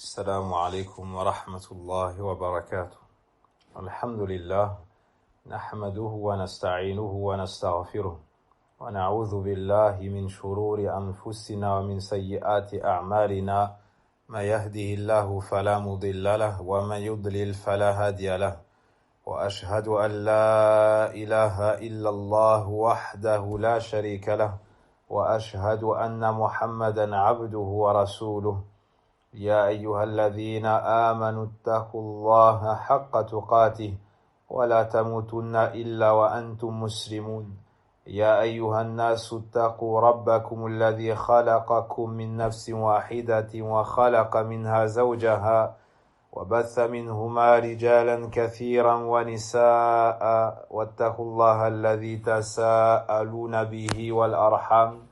السلام عليكم ورحمة الله وبركاته. الحمد لله نحمده ونستعينه ونستغفره ونعوذ بالله من شرور أنفسنا ومن سيئات أعمالنا. ما يهده الله فلا مضل له ومن يضلل فلا هادي له. وأشهد أن لا إله إلا الله وحده لا شريك له وأشهد أن محمدا عبده ورسوله. يا أيها الذين آمنوا اتقوا الله حق تقاته ولا تموتن إلا وأنتم مسلمون. يا أيها الناس اتقوا ربكم الذي خلقكم من نفس واحدة وخلق منها زوجها وبث منهما رجالا كثيرا ونساء واتقوا الله الذي تساءلون به والأرحام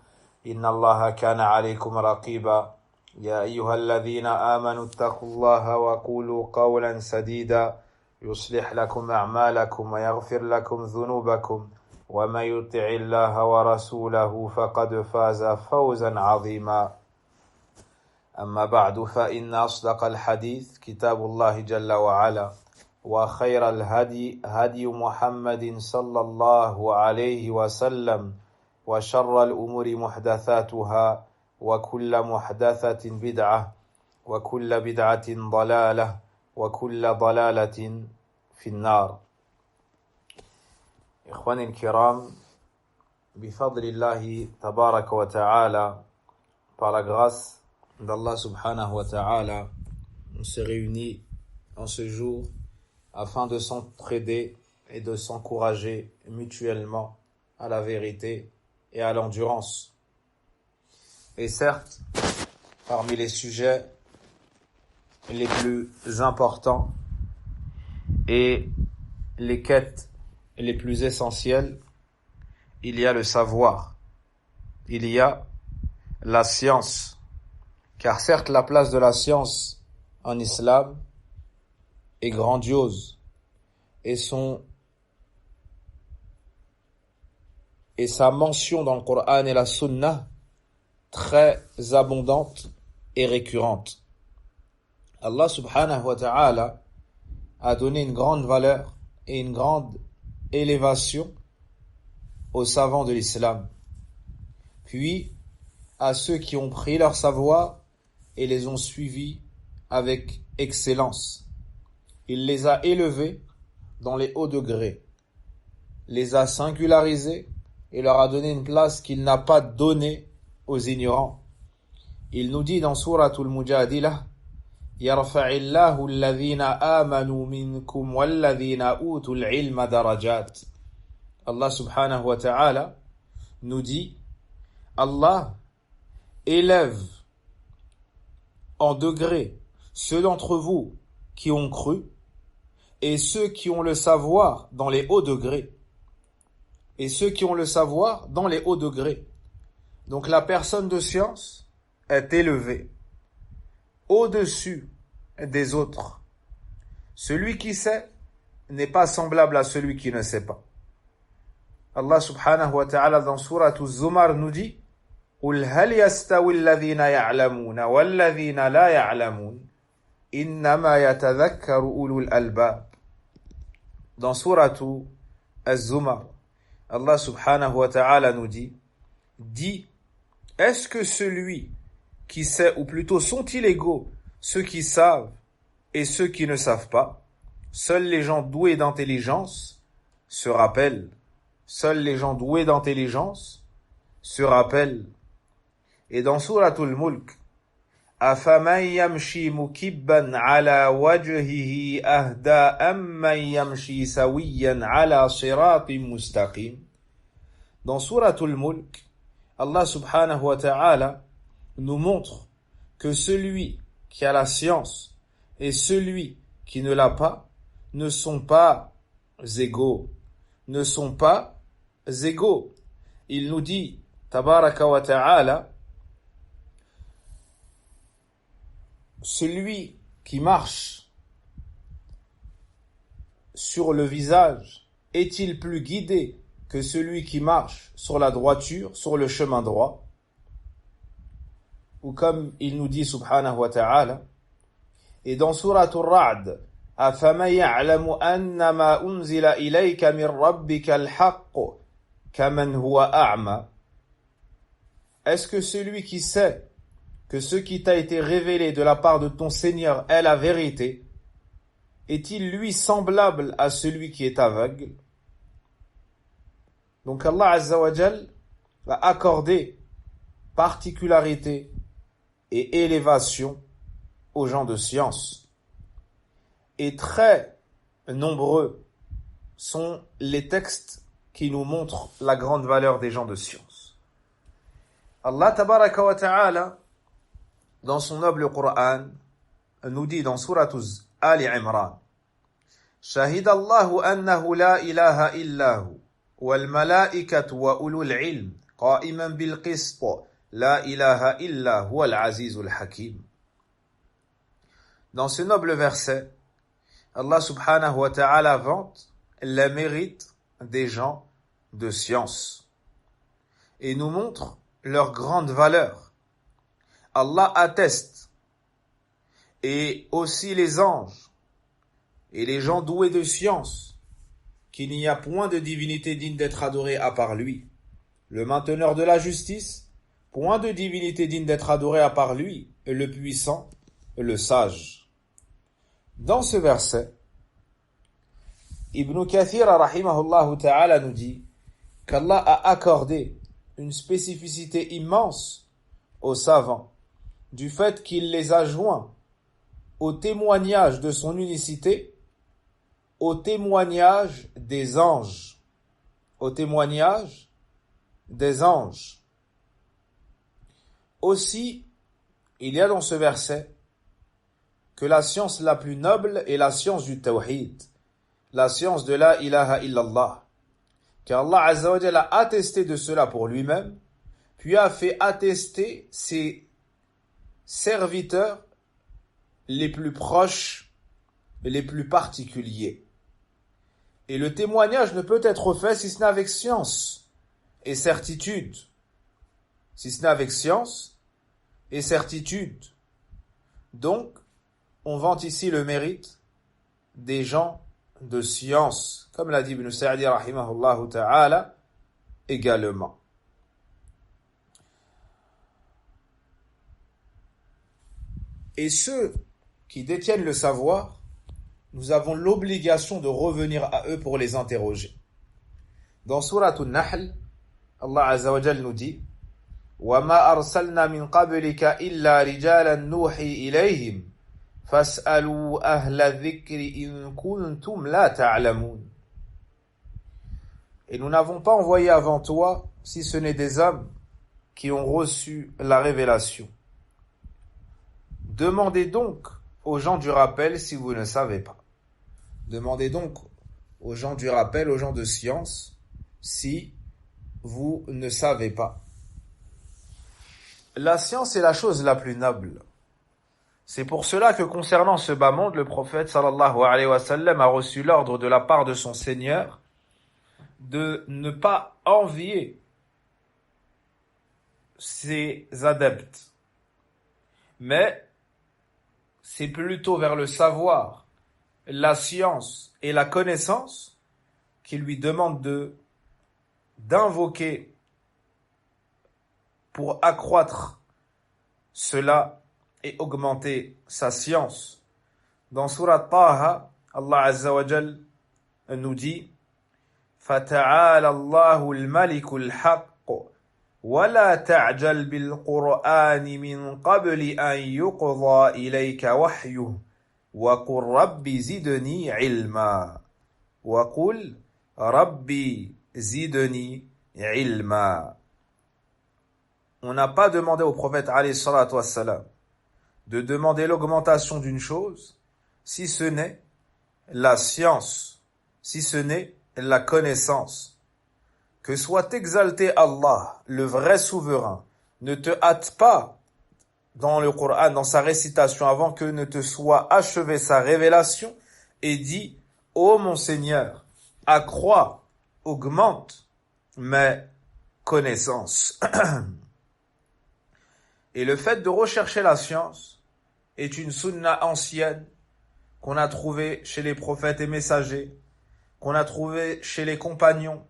إن الله كان عليكم رقيبا. يا أيها الذين آمنوا اتقوا الله وقولوا قولا سديدا يصلح لكم أعمالكم ويغفر لكم ذنوبكم ومن يطع الله ورسوله فقد فاز فوزا عظيما. أما بعد فإن أصدق الحديث كتاب الله جل وعلا وخير الهدي هدي محمد صلى الله عليه وسلم وشر الأمور محدثاتها وكل محدثة بدعة وكل بدعة ضلالة وكل ضلالة في النار. إخواني الكرام, بفضل الله تبارك وتعالى, par la grâce d'Allah subhanahu wa ta'ala, on s'est réunis en ce jour afin de s'entraider et de s'encourager mutuellement à la vérité et à l'endurance. Et certes, parmi les sujets les plus importants et les quêtes les plus essentielles, il y a le savoir, il y a la science. Car certes, la place de la science en islam est grandiose et sa mention dans le Coran et la Sunna très abondante et récurrente. Allah subhanahu wa ta'ala a donné une grande valeur et une grande élévation aux savants de l'islam, puis à ceux qui ont pris leur savoir et les ont suivis avec excellence. Il les a élevés dans les hauts degrés, les a singularisés et leur a donné une place qu'il n'a pas donnée aux ignorants. Il nous dit dans Souratul Mujadilah, Yarfa'illahu alladhina amanu minkum walladhina utul ilma darajat. Allah subhanahu wa ta'ala nous dit, Allah élève en degrés ceux d'entre vous qui ont cru et ceux qui ont le savoir dans les hauts degrés. Et ceux qui ont le savoir dans les hauts degrés. Donc la personne de science est élevée au-dessus des autres. Celui qui sait n'est pas semblable à celui qui ne sait pas. Allah subhanahu wa ta'ala dans Surat Az-Zumar nous dit قُلْ هَلْ يَسْتَوِي الَّذِينَ يَعْلَمُونَ وَالَّذِينَ لَا يَعْلَمُونَ إِنَّمَا يَتَذَكَّرُ أُولُو الْأَلْبَابِ. Dans Surat Az-Zumar, Allah subhanahu wa ta'ala nous dit, dis, est-ce que celui qui sait, ou plutôt sont-ils égaux, ceux qui savent et ceux qui ne savent pas? Seuls les gens doués d'intelligence se rappellent. Seuls les gens doués d'intelligence se rappellent. Et dans Suratul Mulk, أَفَمَنْ يَمْشِي مُكِبًّا عَلَى وَجْهِهِ أَهْدَى أَمَّنْ يَمْشِي سَوِيًّا عَلَى صِرَاطٍ مُسْتَقِيمٍ. Dans Suratul Mulk, Allah subhanahu wa ta'ala nous montre que celui qui a la science et celui qui ne l'a pas ne sont pas égaux. Ne sont pas égaux. Il nous dit, tabaraka wa ta'ala, celui qui marche sur le visage est-il plus guidé que celui qui marche sur la droiture, sur le chemin droit? Ou comme il nous dit subhanahu wa ta'ala, Et dans Surat Ar-Ra'd, أَفَمَنْ يَعْلَمُ أَنَّمَا أُنزِلَ إِلَيْكَ مِنْ رَبِّكَ الْحَقُّ كَمَنْ هُوَ أَعْمَى. Est-ce que celui qui sait que ce qui t'a été révélé de la part de ton Seigneur est la vérité, est-il lui semblable à celui qui est aveugle? Donc Allah Azza wa Jal a accordé particularité et élévation aux gens de science. Et très nombreux sont les textes qui nous montrent la grande valeur des gens de science. Allah Tabaraka wa Ta'ala, dans son noble Coran, nous dit dans Surat Ali Imran, شهد الله أنه لا إله إلا هو والملائكة وأولو العلم قائما بالقسط لا إله إلا هو العزيز الحكيم. Dans ce noble verset, Allah subhanahu wa ta'ala vante les mérites des gens de science et nous montre leur grande valeur. Allah atteste, et aussi les anges et les gens doués de science, qu'il n'y a point de divinité digne d'être adorée à part lui. Le mainteneur de la justice, point de divinité digne d'être adorée à part lui, le puissant, le sage. Dans ce verset, Ibn Kathir rahimahullah ta'ala nous dit qu'Allah a accordé une spécificité immense aux savants du fait qu'il les a joints au témoignage de son unicité, au témoignage des anges, au témoignage des anges. Aussi, il y a dans ce verset que la science la plus noble est la science du tawhid, la science de la ilaha illallah, car Allah Azza wa Jalla a attesté de cela pour lui-même, puis a fait attester ses serviteurs les plus proches et les plus particuliers. Et le témoignage ne peut être fait si ce n'est avec science et certitude. Si ce n'est avec science et certitude. Donc, on vante ici le mérite des gens de science, comme l'a dit Ibn Sa'di rahimahullah ta'ala également. Et ceux qui détiennent le savoir, nous avons l'obligation de revenir à eux pour les interroger. Dans Surat An-Nahl, Allah Azza wa Jal nous dit وَمَا أَرْسَلْنَا مِنْ قَبْلِكَ إِلَّا رِجَالًا نُوحِي إِلَيْهِمْ فَاسْأَلُوا أَهْلَ الذِّكْرِ إِن كُنتُمْ لَا تَعْلَمُونَ. Et nous n'avons pas envoyé avant toi, si ce n'est des hommes qui ont reçu la révélation. Demandez donc aux gens du rappel si vous ne savez pas. Demandez donc aux gens du rappel, aux gens de science, si vous ne savez pas. La science est la chose la plus noble. C'est pour cela que concernant ce bas monde, le prophète sallallahu alayhi wa sallam a reçu l'ordre de la part de son Seigneur de ne pas envier ses adeptes. Mais c'est plutôt vers le savoir, la science et la connaissance qu'il lui demande d'invoquer pour accroître cela et augmenter sa science. Dans Surat Taha, Allah Azza wa Jal nous dit فَتَعَالَى اللَّهُ الْمَلِكُ الْحَقُّ وَلَا تَعْجَلْ بِالْقُرْآنِ مِنْ قَبْلِ أَنْ يُقْضَى إِلَيْكَ وَحْيُهُ وَقُلْ رَبِّ زِدْنِي عِلْمًا وَقُلْ رَبِّ زِدْنِي عِلْمًا. On n'a pas demandé au prophète alayhi salatu wassalam de demander l'augmentation d'une chose si ce n'est la science, si ce n'est la connaissance. Que soit exalté Allah, le vrai souverain, ne te hâte pas dans le Coran, dans sa récitation, avant que ne te soit achevée sa révélation, et dit, ô mon Seigneur, accrois, augmente mes connaissances. Et le fait de rechercher la science est une sunna ancienne qu'on a trouvée chez les prophètes et messagers, qu'on a trouvée chez les compagnons,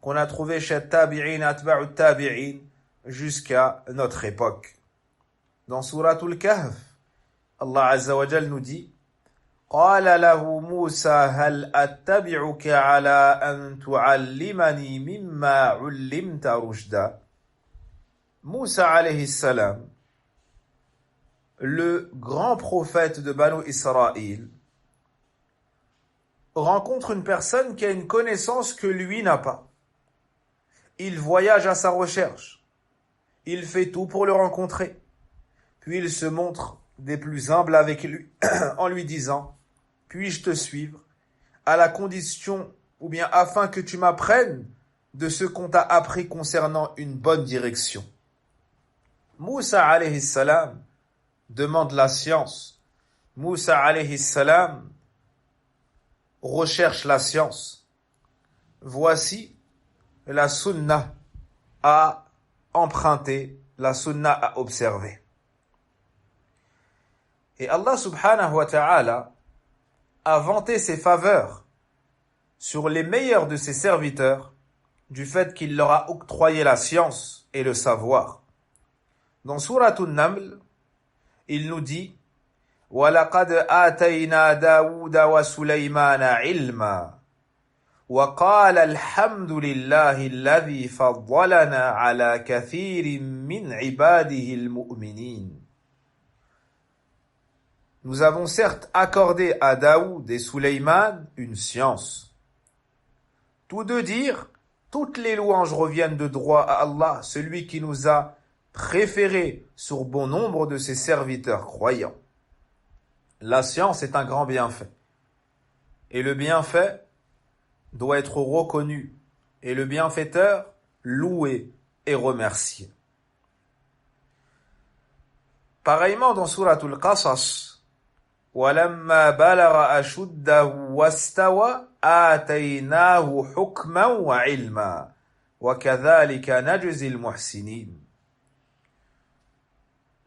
qu'on a trouvée chez Tabi'in, Atba'u Tabi'in, jusqu'à notre époque. Dans Souratul Kahf, Allah Azza wa Jal nous dit قال له موسى هل أتبعك على أن تعلمني مما علمت رشدا. Moussa alayhi salam, le grand prophète de Banu Israël, rencontre une personne qui a une connaissance que lui n'a pas. Il voyage à sa recherche. Il fait tout pour le rencontrer. Puis il se montre des plus humbles avec lui en lui disant « Puis-je te suivre à la condition ou bien afin que tu m'apprennes de ce qu'on t'a appris concernant une bonne direction. » Moussa alayhi salam demande la science. Moussa alayhi salam recherche la science. Voici la sunna à emprunter, la sunna à observer. Et Allah subhanahu wa ta'ala a vanté ses faveurs sur les meilleurs de ses serviteurs du fait qu'il leur a octroyé la science et le savoir. Dans Sourate An-Naml, il nous dit وَلَقَدْ آتَيْنَا دَاوُودَ وَسُلَيْمَانَ عِلْمًا وَقَالَ الْحَمْدُ لِلَّهِ الَّذِي فَضَّلَنَا عَلَى كَثِيرٍ مِّنْ عِبَادِهِ الْمُؤْمِنِينَ. Nous avons certes accordé à Daoud et Suleyman une science. Tous deux dirent, toutes les louanges reviennent de droit à Allah, celui qui nous a préférés sur bon nombre de ses serviteurs croyants. La science est un grand bienfait. Et le bienfait doit être reconnu. Et le bienfaiteur loué et remercié. Pareillement dans Souratul Qasas, وَلَمَّا بَلَغَ أَشُدَّهُ وَاسْتَوَى آتَيْنَاهُ حُكْمًا وَعِلْمًا وَكَذَلِكَ نَجْزِي الْمُحْسِنِينَ.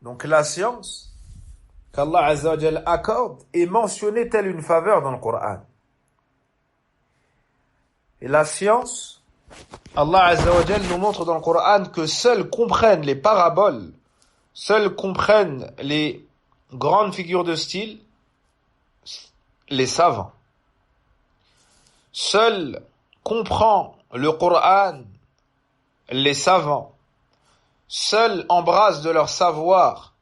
Donc la science qu'Allah Azza wa Jal accorde est mentionnée telle une faveur dans le Coran. Et la science, Allah Azza wa Jal nous montre dans le Coran que seuls comprennent les paraboles, seuls comprennent les grandes figures de style, les savants. Seul comprend le Coran les savants. Seul embrasse de leur savoir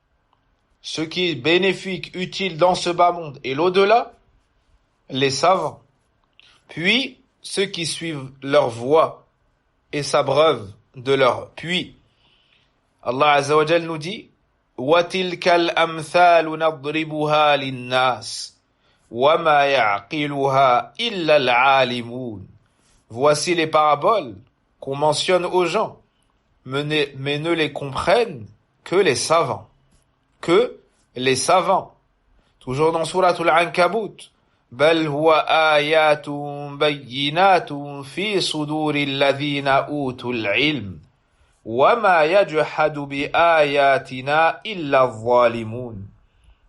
ce qui est bénéfique, utile dans ce bas monde et l'au-delà, les savants. Puis ceux qui suivent leur voie et s'abreuvent de leur puits. Allah Azza wa Jal nous dit وَتِلْكَ الْأَمْثَالُ نَضْرِبُهَا لِلنَّاسِ وَمَا يَعْقِلُهَا إِلَّا الْعَالِمُونَ. Voici les paraboles qu'on mentionne aux gens, mais ne les comprennent que les savants. Que les savants. Toujours dans Souratul Ankabut. بَلْ هُوَ آيَاتٌ بَيِّنَاتٌ فِي صُدُورِ الَّذِينَ أُوتُوا الْعِلْمَ وَمَا يَجْحَدُ بِآيَاتِنَا إِلَّا الظَّالِمُونَ.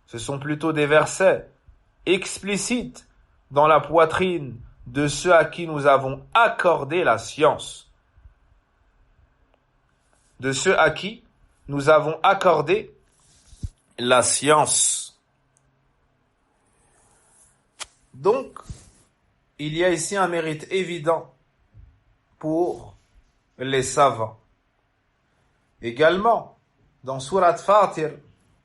Ce sont plutôt des versets explicites dans la poitrine de ceux à qui nous avons accordé la science. De ceux à qui nous avons accordé la science. Donc, il y a ici un mérite évident pour les savants. Également, dans Surat Fatir,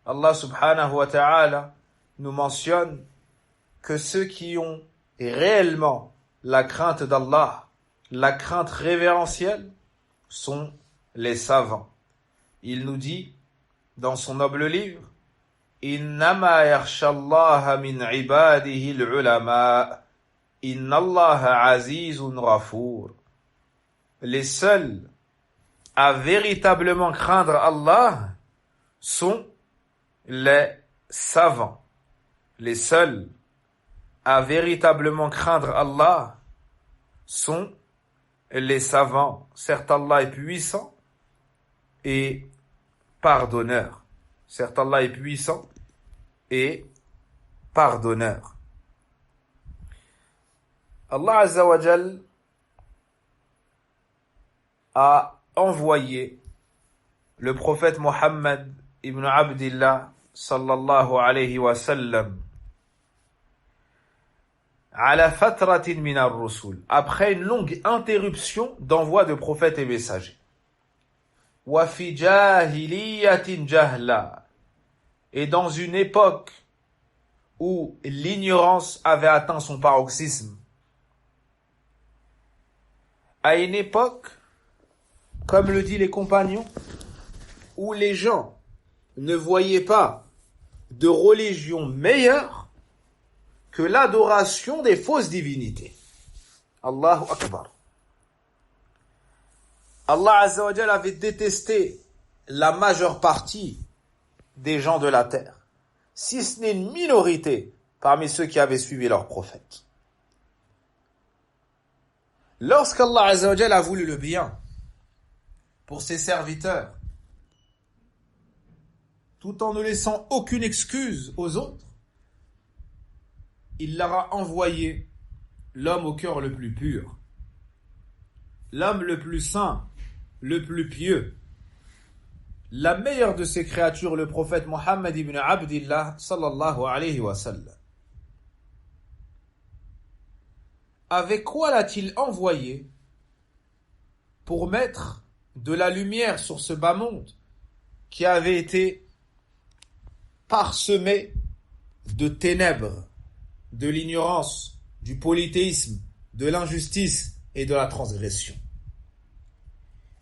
Allah subhanahu wa ta'ala nous mentionne que ceux qui ont réellement la crainte d'Allah, la crainte révérentielle, sont les savants. Il nous dit dans son noble livre إِنَّمَا يَخْشَى اللَّهَ مِنْ عِبَادِهِ الْعُلَمَاءِ إِنَّ اللَّهَ عَزِيزٌ غَفُورٌ. Les seuls à véritablement craindre Allah sont les savants. Les seuls à véritablement craindre Allah sont les savants. Certes, Allah est puissant et pardonneur. Certes, Allah est puissant et pardonneur. Allah Azza wa Jal a envoyé le prophète Mohammed ibn Abdillah sallallahu alayhi wa sallam ala fatratin min ar-rusul, après une longue interruption d'envoi de prophètes et messagers. Wa fi jahiliyatin jahla, et dans une époque où l'ignorance avait atteint son paroxysme. À une époque, comme le disent les compagnons, où les gens ne voyaient pas de religion meilleure que l'adoration des fausses divinités. Allahu Akbar. Allah Azza wa Jal avait détesté la majeure partie des gens de la terre, si ce n'est une minorité parmi ceux qui avaient suivi leurs prophètes. Lorsqu'Allah Azza wa Jal a voulu le bien pour ses serviteurs, tout en ne laissant aucune excuse aux autres, il leur a envoyé l'homme au cœur le plus pur, l'homme le plus saint, le plus pieux, la meilleure de ses créatures, le prophète Mohammed ibn Abdillah sallallahu alayhi wa sallam. Avec quoi l'a-t-il envoyé pour mettre de la lumière sur ce bas monde qui avait été parsemé de ténèbres, de l'ignorance, du polythéisme, de l'injustice et de la transgression.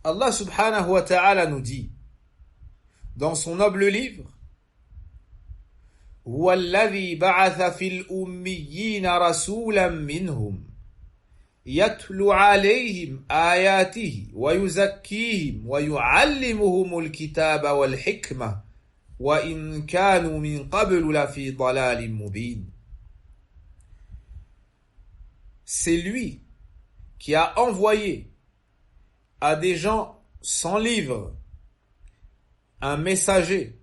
Allah subhanahu wa ta'ala nous dit dans son noble livre: Huwa alladhi ba'atha fil ummiyina rasulan minhum yatlu alayhim ayatihi wa yuzakkihim wa yu'allimuhumul kitaba wal hikmah wa in kanu min qablu la fi dalalin mubin. C'est lui qui a envoyé à des gens sans livre un messager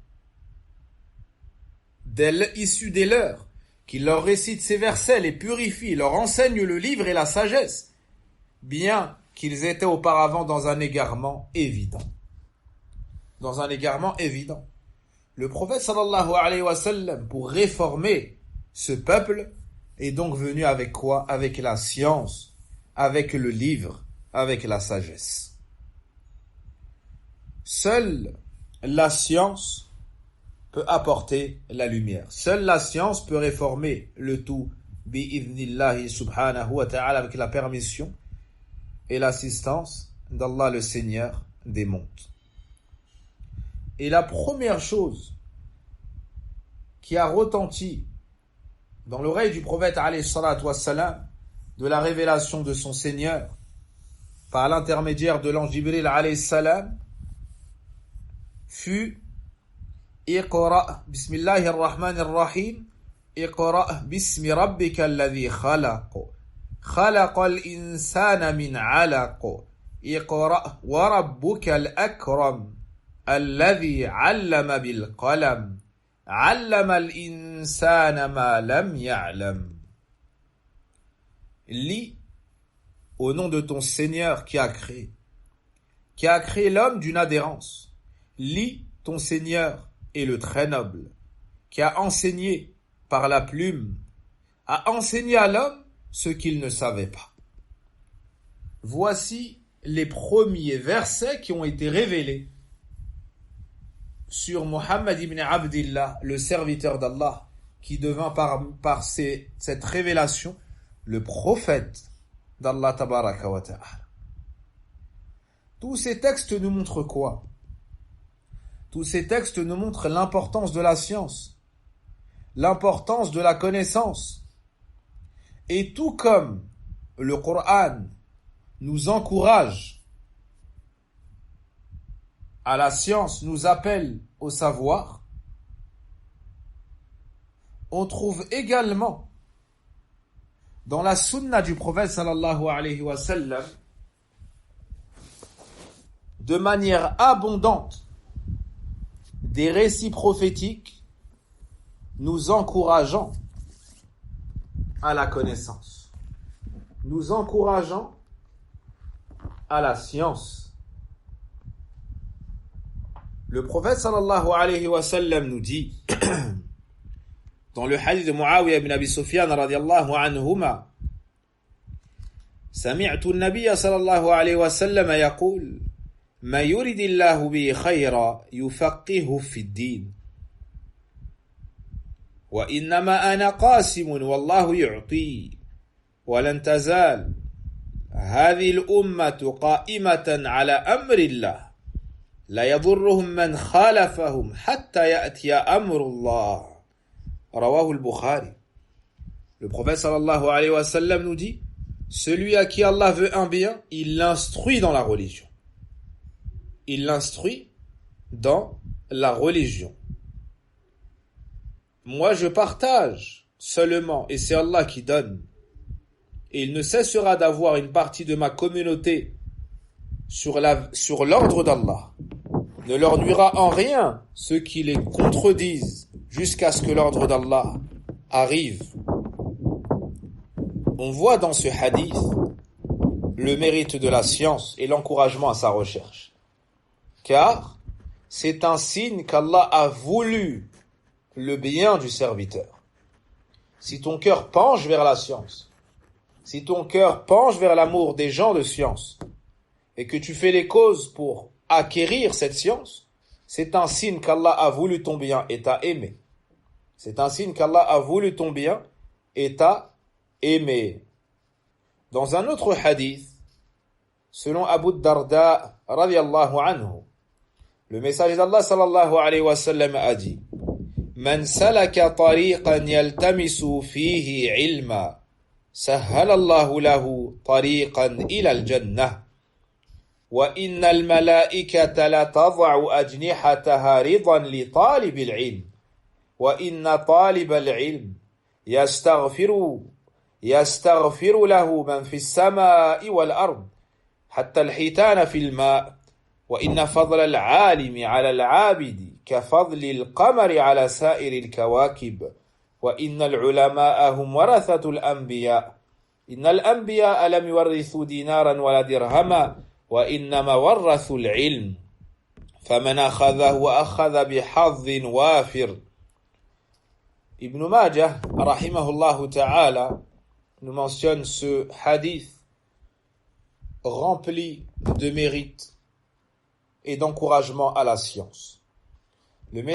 issu des leurs, qui leur récite ces versets, les purifie, leur enseigne le livre et la sagesse, bien qu'ils étaient auparavant dans un égarement évident. Dans un égarement évident. Le prophète sallallahu alayhi wa sallam, pour réformer ce peuple, est donc venu avec quoi? Avec la science, avec le livre, avec la sagesse. Seule la science peut apporter la lumière. Seule la science peut réformer le tout, bi'idhnillahi subhanahu wa ta'ala, avec la permission et l'assistance d'Allah le Seigneur des mondes. Et la première chose qui a retenti dans l'oreille du prophète alayhi salatu wassalam de la révélation de son Seigneur par l'intermédiaire de l'ange Jibril alayhi salam fut Iqra bismillahir rahmanir rahim Iqra bismi rabbika alladhi khalaq khalaqal insana min 'alaq Iqra wa rabbukal akram alladhi 'allama bil qalam 'allama al insana ma lam ya'lam. Lis au nom de ton Seigneur qui a créé l'homme d'une adhérence. Lis, ton Seigneur est le très noble, qui a enseigné par la plume, a enseigné à l'homme ce qu'il ne savait pas. Voici les premiers versets qui ont été révélés sur Mohammed ibn Abdillah, le serviteur d'Allah, qui devint par cette révélation le prophète d'Allah tabaraka wa ta'ala. Tous ces textes nous montrent quoi? Tous ces textes nous montrent l'importance de la science, l'importance de la connaissance. Et tout comme le Coran nous encourage à la science, nous appelle au savoir, on trouve également dans la sunna du prophète sallallahu alayhi wa sallam de manière abondante des récits prophétiques nous encourageant à la connaissance, nous encourageant à la science. Le prophète sallallahu alayhi wa sallam nous dit dans le hadith de Muawiyah ibn Abi Sufyan radiyallahu anhuma: سمعت النبي صلى الله عليه وسلم يقول ما يريد الله به خيرا يفقهه في الدين وإنما أنا قاسم والله يعطي ولن تزال هذه الأمة قائمة على أمر الله لا يضرهم من خالفهم حتى يأتي أمر الله رواه البخاري. Le prophète sallallahu alayhi wa sallam nous dit: celui à qui Allah veut un bien, il l'instruit dans la religion. Il l'instruit dans la religion. Moi, je partage seulement, et c'est Allah qui donne. Et il ne cessera d'avoir une partie de ma communauté sur l'ordre d'Allah. Ne leur nuira en rien ceux qui les contredisent jusqu'à ce que l'ordre d'Allah arrive. On voit dans ce hadith le mérite de la science et l'encouragement à sa recherche. Car c'est un signe qu'Allah a voulu le bien du serviteur. Si ton cœur penche vers la science, si ton cœur penche vers l'amour des gens de science, et que tu fais les causes pour acquérir cette science, c'est un signe qu'Allah a voulu ton bien et t'a aimé. C'est un signe qu'Allah a voulu ton bien et t'a aimé. Dans un autre hadith, selon Abu Darda radiyallahu anhu, le messager d'Allah sallallahu alayhi wa sallam a dit: Man salaka tariqan yaltamisu fihi ilma sahhala Allahu lahu tariqan ila al-jannah wa innal malaikata la tad'u ajnihataha ridan li talib al-ilm wa inna talib al-ilm yastaghfiru له من في السماء والأرض حتى الحيتان في الماء وإن فضل العالم على العابد كفضل القمر على سائر الكواكب وإن العلماء هم ورثة الأنبياء إن الأنبياء لم يورثوا دينارا ولا درهما وإنما ورثوا العلم فمن أخذه أخذ بحظ وافر. Ibn Majah rahimahullah ta'ala nous mentionne ce hadith rempli de mérite et d'encouragement à la science.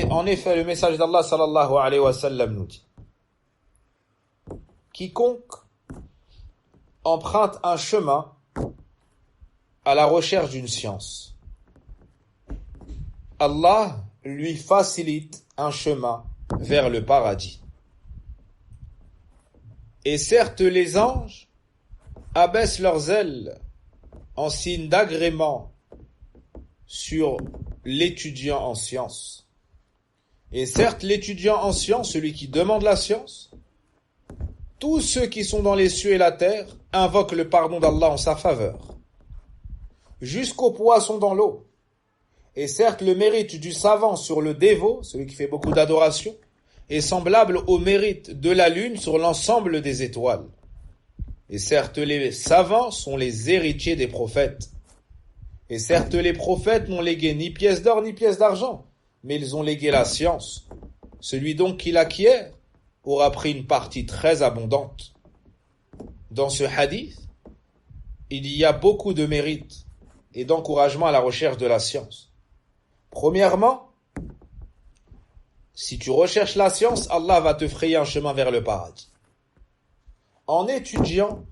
En effet, le message d'Allah sallallahu alayhi wa sallam nous dit: quiconque emprunte un chemin à la recherche d'une science, Allah lui facilite un chemin vers le paradis. Et certes, les anges abaissent leurs ailes en signe d'agrément sur l'étudiant en science. Et certes, l'étudiant en science, celui qui demande la science, tous ceux qui sont dans les cieux et la terre invoquent le pardon d'Allah en sa faveur, jusqu'aux poissons dans l'eau. Et certes, le mérite du savant sur le dévot, celui qui fait beaucoup d'adoration, est semblable au mérite de la lune sur l'ensemble des étoiles. Et certes, les savants sont les héritiers des prophètes. Et certes, les prophètes n'ont légué ni pièces d'or ni pièces d'argent, mais ils ont légué la science. Celui donc qui l'acquiert aura pris une partie très abondante. Dans ce hadith, il y a beaucoup de mérite et d'encouragement à la recherche de la science. Premièrement, si tu recherches la science, Allah va te frayer un chemin vers le paradis. En étudiant,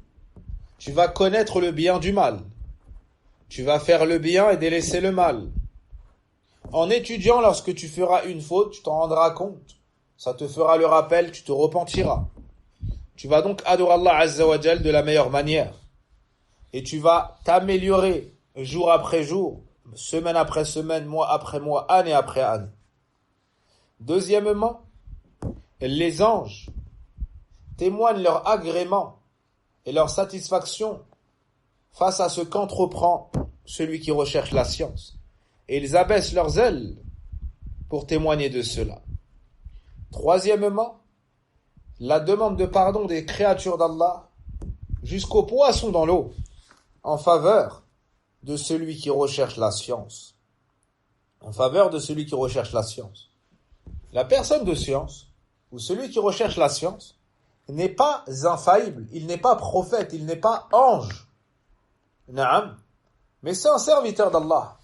tu vas connaître le bien du mal. Tu vas faire le bien et délaisser le mal. En étudiant, lorsque tu feras une faute, tu t'en rendras compte. Ça te fera le rappel, tu te repentiras. Tu vas donc adorer Allah Azza wa Jal de la meilleure manière. Et tu vas t'améliorer jour après jour, semaine après semaine, mois après mois, année après année. Deuxièmement, les anges témoignent leur agrément et leur satisfaction face à ce qu'entreprend celui qui recherche la science. Et ils abaissent leurs ailes pour témoigner de cela. Troisièmement, la demande de pardon des créatures d'Allah jusqu'aux poissons dans l'eau en faveur de celui qui recherche la science. En faveur de celui qui recherche la science. La personne de science, ou celui qui recherche la science, n'est pas infaillible, il n'est pas prophète, il n'est pas ange. Naam. Mais c'est un serviteur d'Allah.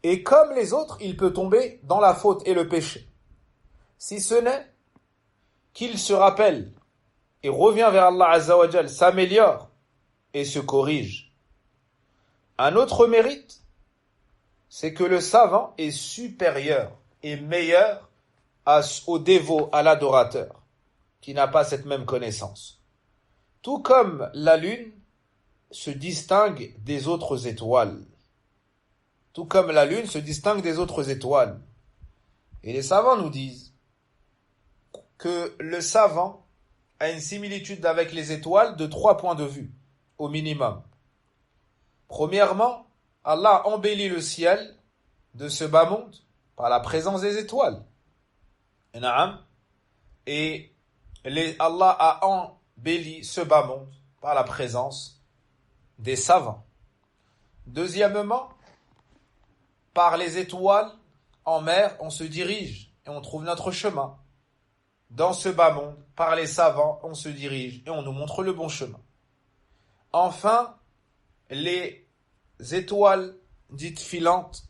Et comme les autres, il peut tomber dans la faute et le péché. Si ce n'est qu'il se rappelle et revient vers Allah Azza wa Jal, s'améliore et se corrige. Un autre mérite, c'est que le savant est supérieur et meilleur au dévot, à l'adorateur, qui n'a pas cette même connaissance. Tout comme la lune se distingue des autres étoiles. Tout comme la lune se distingue des autres étoiles. Et les savants nous disent que le savant a une similitude avec les étoiles de 3 points de vue, au minimum. Premièrement, Allah embellit le ciel de ce bas monde par la présence des étoiles. Et Allah a embelli ce bas monde par la présence des savants. Deuxièmement, par les étoiles en mer, on se dirige et on trouve notre chemin. Dans ce bas monde, par les savants, on se dirige et on nous montre le bon chemin. Enfin, les étoiles dites filantes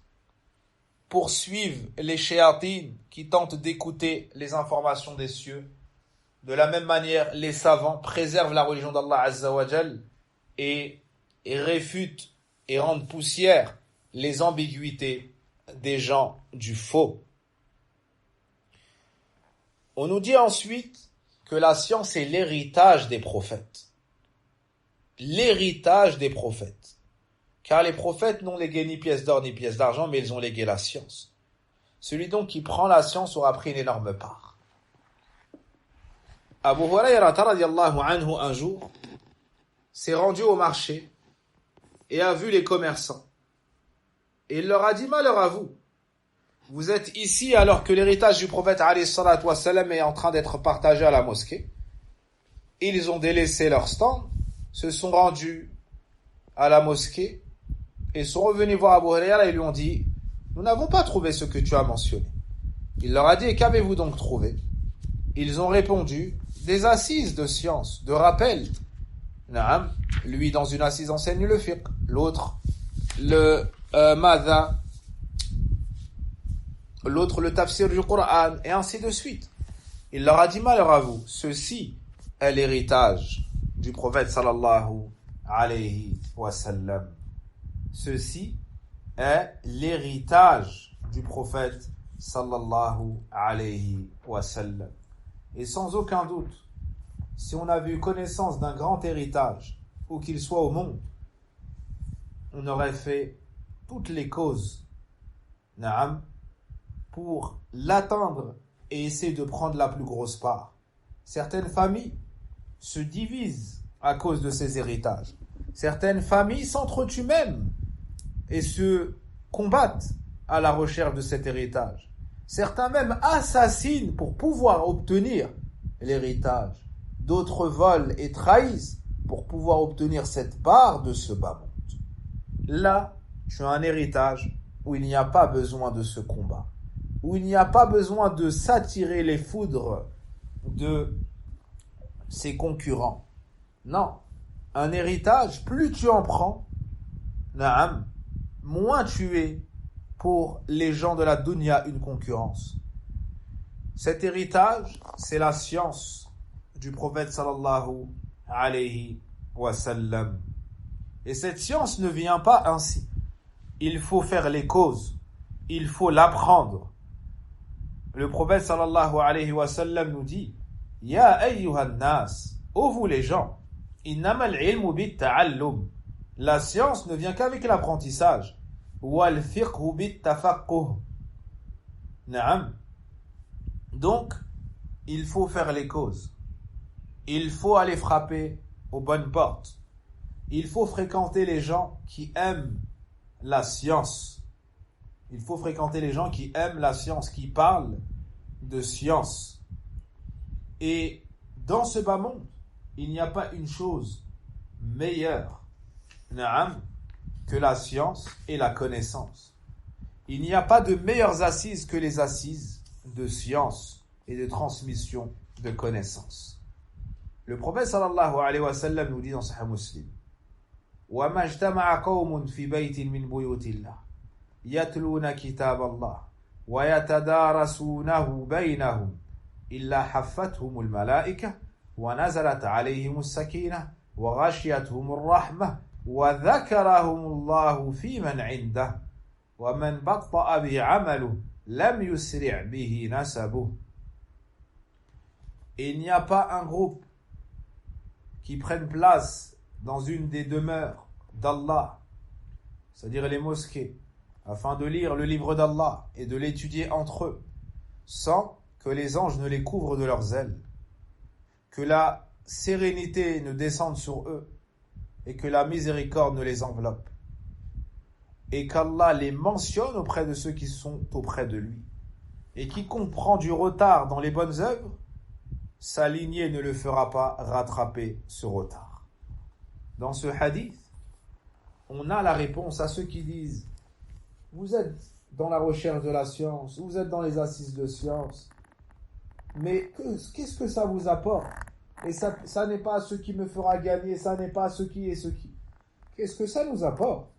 poursuivent les shéatines qui tentent d'écouter les informations des cieux. De la même manière, les savants préservent la religion d'Allah Azza wa Jal et réfutent et rendent poussière les ambiguïtés des gens du faux. On nous dit ensuite que la science est l'héritage des prophètes. L'héritage des prophètes. Car les prophètes n'ont légué ni pièce d'or ni pièce d'argent, mais ils ont légué la science. Celui donc qui prend la science aura pris une énorme part. Abu Hurayra radiyallahu anhu un jour s'est rendu au marché et a vu les commerçants. Et il leur a dit: malheur à vous. Vous êtes ici alors que l'héritage du prophète alayhi salatu wassalam est en train d'être partagé à la mosquée. Ils ont délaissé leur stand, se sont rendus à la mosquée et sont revenus voir Abu Hurayra et lui ont dit: nous n'avons pas trouvé ce que tu as mentionné. Il leur a dit: et qu'avez-vous donc trouvé? Ils ont répondu: des assises de science, de rappel. Naam, lui dans une assise enseigne le fiqh, l'autre le madha, l'autre le tafsir du Coran, et ainsi de suite. Il leur a dit: malheur à vous, ceci est l'héritage du prophète sallallahu alayhi wa sallam. Ceci est l'héritage du prophète sallallahu alayhi wa sallam. Et sans aucun doute, si on avait eu connaissance d'un grand héritage, où qu'il soit au monde, on aurait fait toutes les causes, naam, pour l'atteindre et essayer de prendre la plus grosse part. Certaines familles se divisent à cause de ces héritages. Certaines familles s'entretuent même et se combattent à la recherche de cet héritage. Certains même assassinent pour pouvoir obtenir l'héritage. D'autres volent et trahissent pour pouvoir obtenir cette part de ce bas monde. Là, tu as un héritage où il n'y a pas besoin de ce combat, où il n'y a pas besoin de s'attirer les foudres de ses concurrents. Non, un héritage, plus tu en prends, naam, moins tu es pour les gens de la dunya une concurrence. Cet héritage, c'est la science du prophète sallallahu alayhi wa sallam. Et cette science ne vient pas ainsi. Il faut faire les causes, il faut l'apprendre. Le prophète sallallahu alayhi wa sallam nous dit: Ya ayyuhan nas, ô vous les gens, innamal ilmu bit ta'allum. La science ne vient qu'avec l'apprentissage. Wal fiqhu bit tafaqquh. Naam. Donc, il faut faire les causes. Il faut aller frapper aux bonnes portes. Il faut fréquenter les gens qui aiment la science. Il faut fréquenter les gens qui aiment la science, qui parlent de science. Et dans ce bas monde, il n'y a pas une chose meilleure, na'am, que la science et la connaissance. Il n'y a pas de meilleures assises que les assises de science et de transmission de connaissances. Le prophète sallallahu alayhi wa sallam nous dit dans Sahih Muslim: وَمَا اجْتَمَعَ قَوْمٌ فِي بَيْتٍ مِّن بُيُوتِ اللَّهِ يَتْلُونَ كِتَابَ اللَّهِ وَيَتَدَارَسُونَهُ بَيْنَهُمْ إِلَّا حَفَّتْهُمُ الْمَلَائِكَةُ وَنَزَلَتْ عَلَيْهِمُ السَّكِينَةُ وَغَشِيَتْهُمُ الرَّحْمَةُ وَذَكَرَهُمُ اللَّهُ فِي مَنْ عِندَهُ وَمَنْ بَطَّأَ بِهِ عَمَلُهُ لَمْ يُسْرِعْ بِهِ نَسَبُهُ. Et il n'y a pas un groupe qui prenne place dans une des demeures d'Allah, c'est-à-dire les mosquées, afin de lire le livre d'Allah et de l'étudier entre eux, sans que les anges ne les couvrent de leurs ailes, que la sérénité ne descende sur eux et que la miséricorde ne les enveloppe, et qu'Allah les mentionne auprès de ceux qui sont auprès de lui. Et quiconque prend du retard dans les bonnes œuvres, sa lignée ne le fera pas rattraper ce retard. Dans ce hadith, on a la réponse à ceux qui disent: vous êtes dans la recherche de la science, vous êtes dans les assises de science, mais qu'est-ce que ça vous apporte? Et ça n'est pas ce qui me fera gagner, ça n'est pas ce qui est ce qui. Qu'est-ce que ça nous apporte?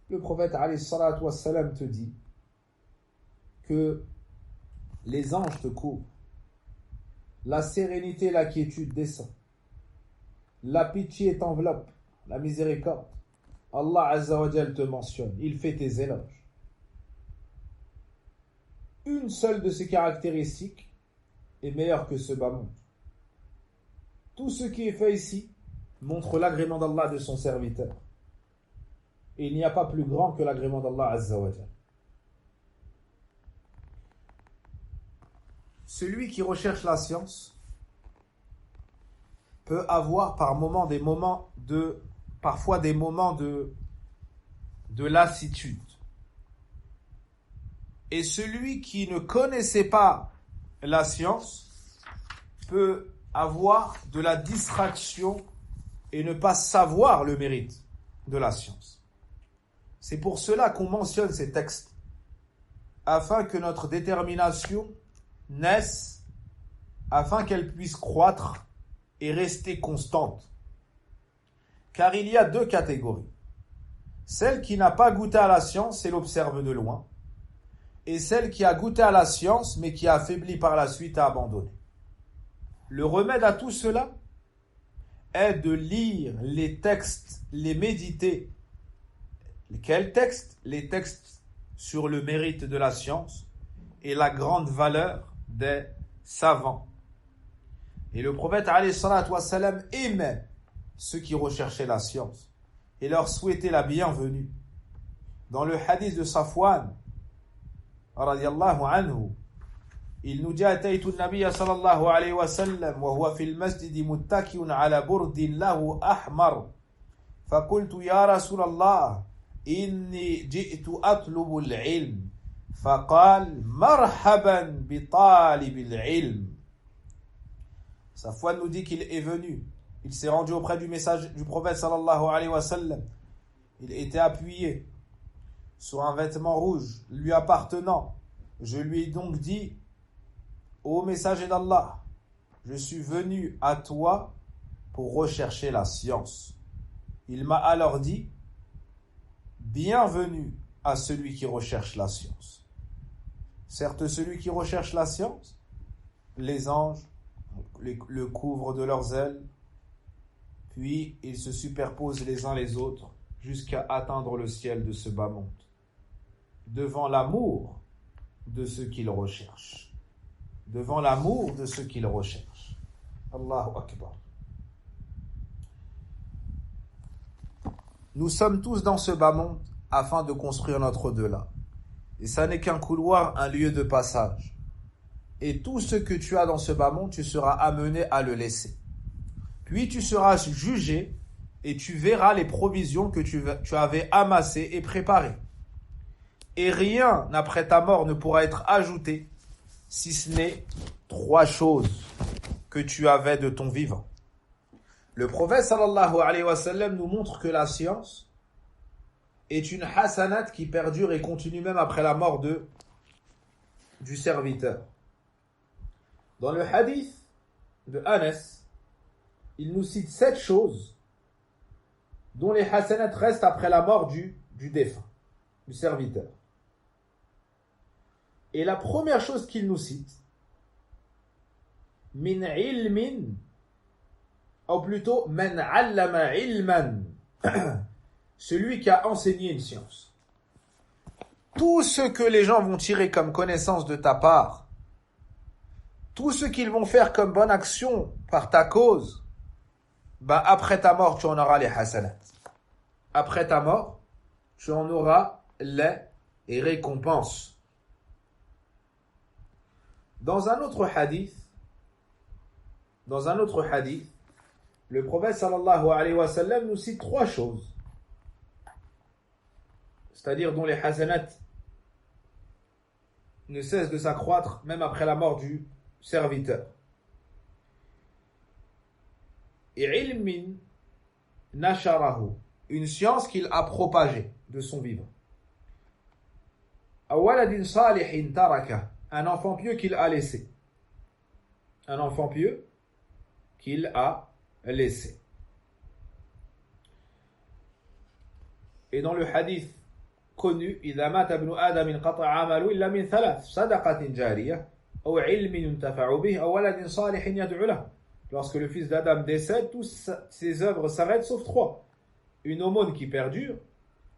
Le prophète alayhi salatu wassalam te dit que les anges te couvrent, la sérénité et la quiétude descend, la pitié t'enveloppe, la miséricorde. Allah Azza wa Jal te mentionne, il fait tes éloges. Une seule de ces caractéristiques est meilleure que ce bas monde. Tout ce qui est fait ici montre l'agrément d'Allah de son serviteur. Et il n'y a pas plus grand que l'agrément d'Allah Azza wa Jal. Celui qui recherche la science peut avoir parfois des moments de lassitude. Et celui qui ne connaissait pas la science peut avoir de la distraction et ne pas savoir le mérite de la science. C'est pour cela qu'on mentionne ces textes, afin que notre détermination naisse, afin qu'elle puisse croître et rester constante. Car il y a deux catégories. Celle qui n'a pas goûté à la science et l'observe de loin, et celle qui a goûté à la science mais qui a affaibli par la suite à abandonner. Le remède à tout cela est de lire les textes, les méditer. Quels textes? Les textes sur le mérite de la science et la grande valeur des savants. Et le prophète alayhi salatu wassalam aimait ceux qui recherchaient la science et leur souhaitait la bienvenue. Dans le hadith de Safwan radiyallahu anhu, il nous dit: ataytu an-nabiy sallallahu alayhi wa sallam wa huwa fil masjid muttaki'un ala burdin lahu ahmar faqultu ya rasul Allah inni ji'tu atlubu al-ilm faqal marhaban bi talib al-ilm. Safwan nous dit qu'il est venu, il s'est rendu auprès du message du prophète sallallahu alayhi wa sallam. Il était appuyé sur un vêtement rouge lui appartenant. Je lui ai donc dit: ô messager d'Allah, je suis venu à toi pour rechercher la science. Il m'a alors dit: bienvenue à celui qui recherche la science. Certes, celui qui recherche la science, les anges le couvrent de leurs ailes, puis ils se superposent les uns les autres jusqu'à atteindre le ciel de ce bas monde, devant l'amour de ceux qu'ils recherchent. Devant l'amour de ceux qu'ils recherchent. Allahu Akbar. Nous sommes tous dans ce bas monde afin de construire notre au-delà. Et ça n'est qu'un couloir, un lieu de passage. Et tout ce que tu as dans ce bas monde, tu seras amené à le laisser. Puis tu seras jugé et tu verras les provisions que tu avais amassées et préparées. Et rien après ta mort ne pourra être ajouté si ce n'est 3 choses que tu avais de ton vivant. Le prophète sallallahu alayhi wa sallam nous montre que la science est une hasanat qui perdure et continue même après la mort du serviteur. Dans le hadith de Anas, il nous cite 7 choses dont les hasanat restent après la mort du défunt, du serviteur. Et la première chose qu'il nous cite, min ilmin, ou plutôt man allama ilman, celui qui a enseigné une science. Tout ce que les gens vont tirer comme connaissance de ta part, tout ce qu'ils vont faire comme bonne action par ta cause, après ta mort, tu en auras les hasanat. Après ta mort, tu en auras les récompenses. Dans un autre hadith, le prophète sallallahu alayhi wa sallam nous cite 3 choses, c'est-à-dire dont les hasanat ne cessent de s'accroître même après la mort du serviteur. Et ilmin nasharahu, une science qu'il a propagée de son vivant. Awaladin salihin taraka, un enfant pieux qu'il a laissé. Un enfant pieux qu'il a laissé. Et dans le hadith connu, إذا مات ابن آدم انقطع عمله إلا من 3 صدقة جارية أو علم ينتفع به أو ولد صالح يدعو له. Lorsque le fils d'Adam décède, toutes ses œuvres s'arrêtent sauf 3. Une aumône qui perdure,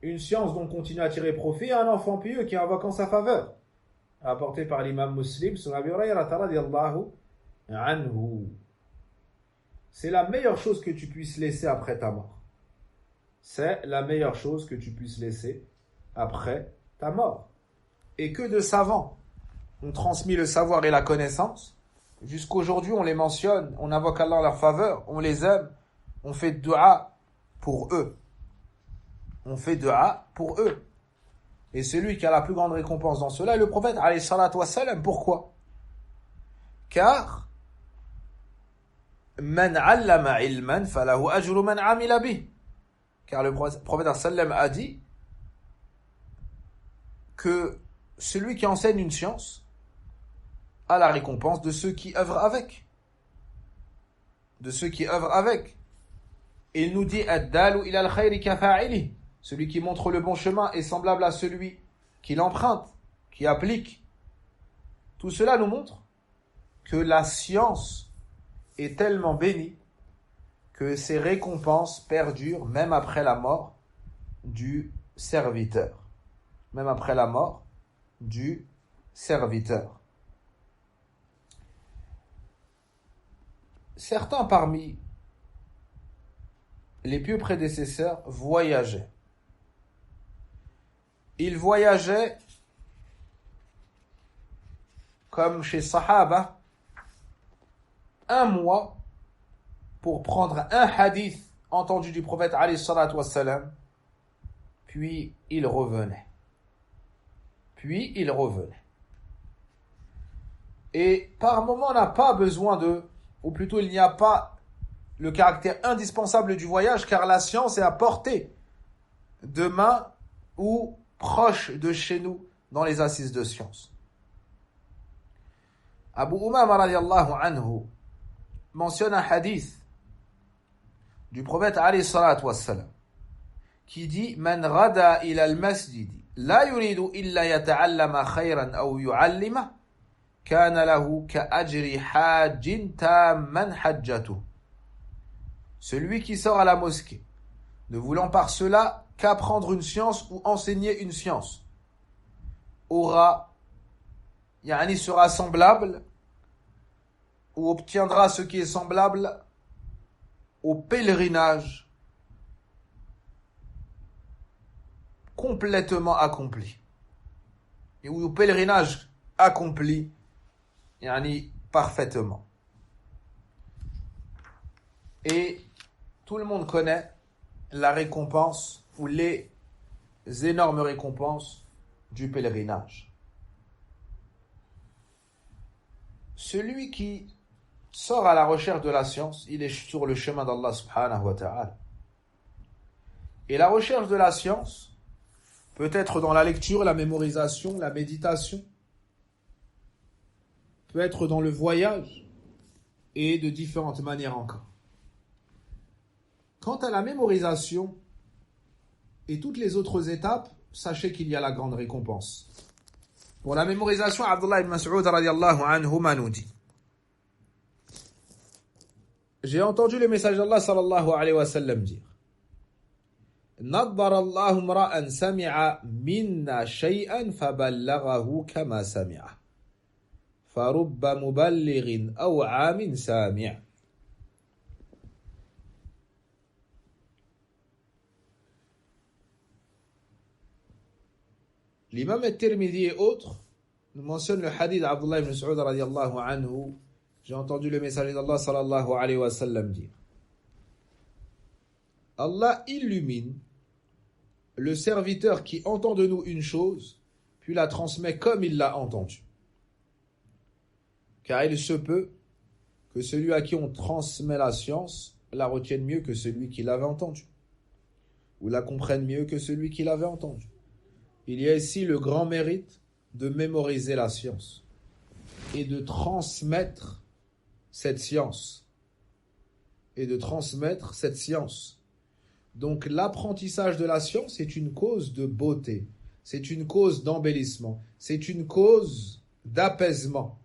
une science dont continue à tirer profit, et un enfant pieux qui invoque en sa faveur. Rapporté par l'imam Muslim sur Abi Hurayrata radiyallahu anhu. C'est la meilleure chose que tu puisses laisser après ta mort. C'est la meilleure chose que tu puisses laisser après ta mort. Et que de savants ont transmis le savoir et la connaissance. Jusqu'aujourd'hui, on les mentionne, on invoque Allah en leur faveur, on les aime, on fait dua pour eux. On fait dua pour eux. Et celui qui a la plus grande récompense dans cela est le prophète alayhi salatu wassalam. Pourquoi? Car man allama ilman falahu ajru man amila bih. Car le prophète sallam a dit que celui qui enseigne une science a la récompense de ceux qui œuvrent avec. De ceux qui œuvrent avec. Et il nous dit ad-dalu ila al-khayri kafa'ili. Celui qui montre le bon chemin est semblable à celui qui l'emprunte, qui applique. Tout cela nous montre que la science est tellement bénie que ses récompenses perdurent même après la mort du serviteur. Même après la mort du serviteur. Certains parmi les pieux prédécesseurs voyageaient. Ils voyageaient comme chez Sahaba 1 mois pour prendre un hadith entendu du prophète alayhi salatu wassalam, puis ils revenaient. Et par moment on n'a pas besoin ou plutôt il n'y a pas le caractère indispensable du voyage, car la science est à portée de main ou proche de chez nous dans les assises de science. Abu Umama radiyallahu anhu mentionne un hadith du prophète alayhi salatu wassalam qui dit Man ghada ila al-masjid la yuridu illa yata'allama khayran aw yu'allima kana lahu ka ajri hajjin tamman hajjatuh. Celui qui sort à la mosquée, ne voulant par cela qu'apprendre une science ou enseigner une science, sera semblable ou obtiendra ce qui est semblable au pèlerinage complètement accompli. Et au pèlerinage accompli, parfaitement. Et tout le monde connaît la récompense ou les énormes récompenses du pèlerinage. celui qui sort à la recherche de la science, il est sur le chemin d'Allah subhanahu wa ta'ala. Et la recherche de la science peut être dans la lecture, la mémorisation, la méditation, peut être dans le voyage et de différentes manières encore. Quant à la mémorisation et toutes les autres étapes, sachez qu'il y a la grande récompense. Pour la mémorisation, Abdullah ibn Mas'ud radiyallahu anhu nous dit: j'ai entendu le message d'Allah sallallahu alayhi wa sallam dire: نَضَّرَ اللَّهُ امْرَأً سَمِعَ مِنَّا شَيْئًا فَبَلَّغَهُ كَمَا سَمِعَ فَرُبَّ مُبَلِّغٍ أَوْ عَامٍ سَامِعٍ. L'imam al-Tirmidhi et autres nous mentionnent le hadith d'Abdullah ibn Mas'ud radiyallahu anhu. J'ai entendu le messager d'Allah sallallahu alayhi wa sallam dire: Allah illumine le serviteur qui entend de nous une chose, puis la transmet comme il l'a entendue. Car il se peut que celui à qui on transmet la science la retienne mieux que celui qui l'avait entendue, ou la comprenne mieux que celui qui l'avait entendue. Il y a ici le grand mérite de mémoriser la science et de transmettre cette science. Donc l'apprentissage de la science est une cause de beauté, c'est une cause d'embellissement, c'est une cause d'apaisement.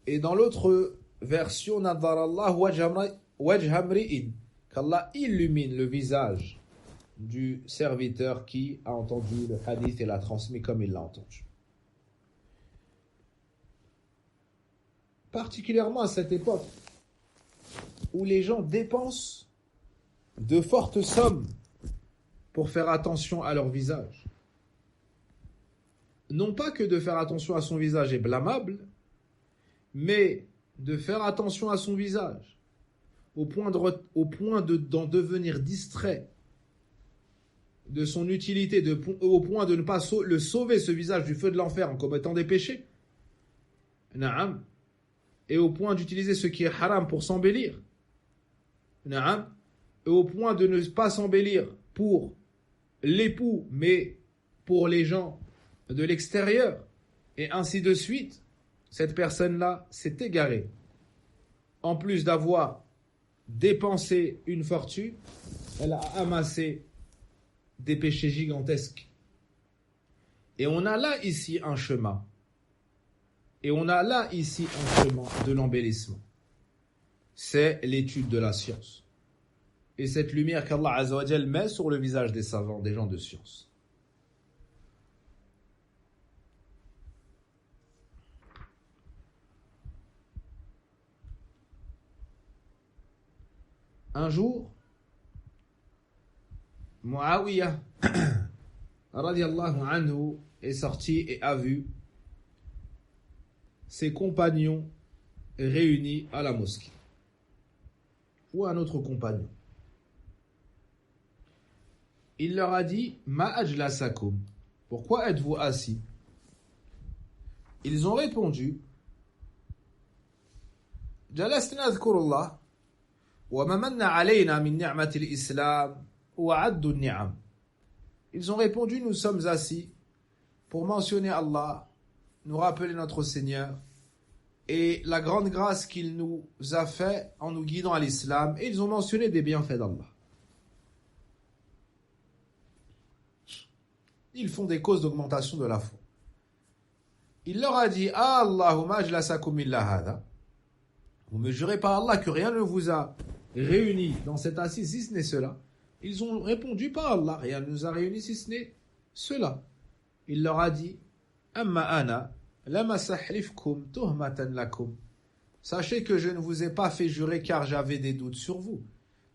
Et dans l'autre version, Nadarallah wajha mri'in, qu'Allah illumine le visage du serviteur qui a entendu le hadith et l'a transmis comme il l'a entendu. Particulièrement à cette époque où les gens dépensent de fortes sommes pour faire attention à leur visage. Non pas que de faire attention à son visage est blâmable, mais de faire attention à son visage au point d'en devenir distrait de son utilité, au point de ne pas le sauver, ce visage, du feu de l'enfer en commettant des péchés. Na'am. Et au point d'utiliser ce qui est haram pour s'embellir. Na'am. Et au point de ne pas s'embellir pour l'époux, mais pour les gens de l'extérieur. Et ainsi de suite. Cette personne-là s'est égarée. En plus d'avoir dépensé une fortune, elle a amassé des péchés gigantesques. Et on a là ici un chemin. Et on a là ici un chemin de l'embellissement. C'est l'étude de la science. Et cette lumière qu'Allah Azza wa Jal met sur le visage des savants, des gens de science. Un jour, Muawiyah radiyallahu anhu est sorti et a vu ses compagnons réunis à la mosquée. Ou un autre compagnon. Il leur a dit: Ma ajlasakum, pourquoi êtes-vous assis? Ils ont répondu: Jalasna adhkurullah wa ma manna alayna min ni'mati al-islam wa addu an-ni'am. Ils ont répondu: nous sommes assis pour mentionner Allah, nous rappeler notre Seigneur et la grande grâce qu'il nous a fait en nous guidant à l'islam, et ils ont mentionné des bienfaits d'Allah. Ils font des causes d'augmentation de la foi. Il leur a dit: Ah Allahumma ajlasakum illa hada. Vous me jurez par Allah que rien ne vous a réuni dans cette assise si ce n'est cela. Ils ont répondu: par Allah, rien ne nous a réunis si ce n'est cela. Il leur a dit: Amma ana lama sahlifkum tuhmatan lakum. Sachez que je ne vous ai pas fait jurer car j'avais des doutes sur vous.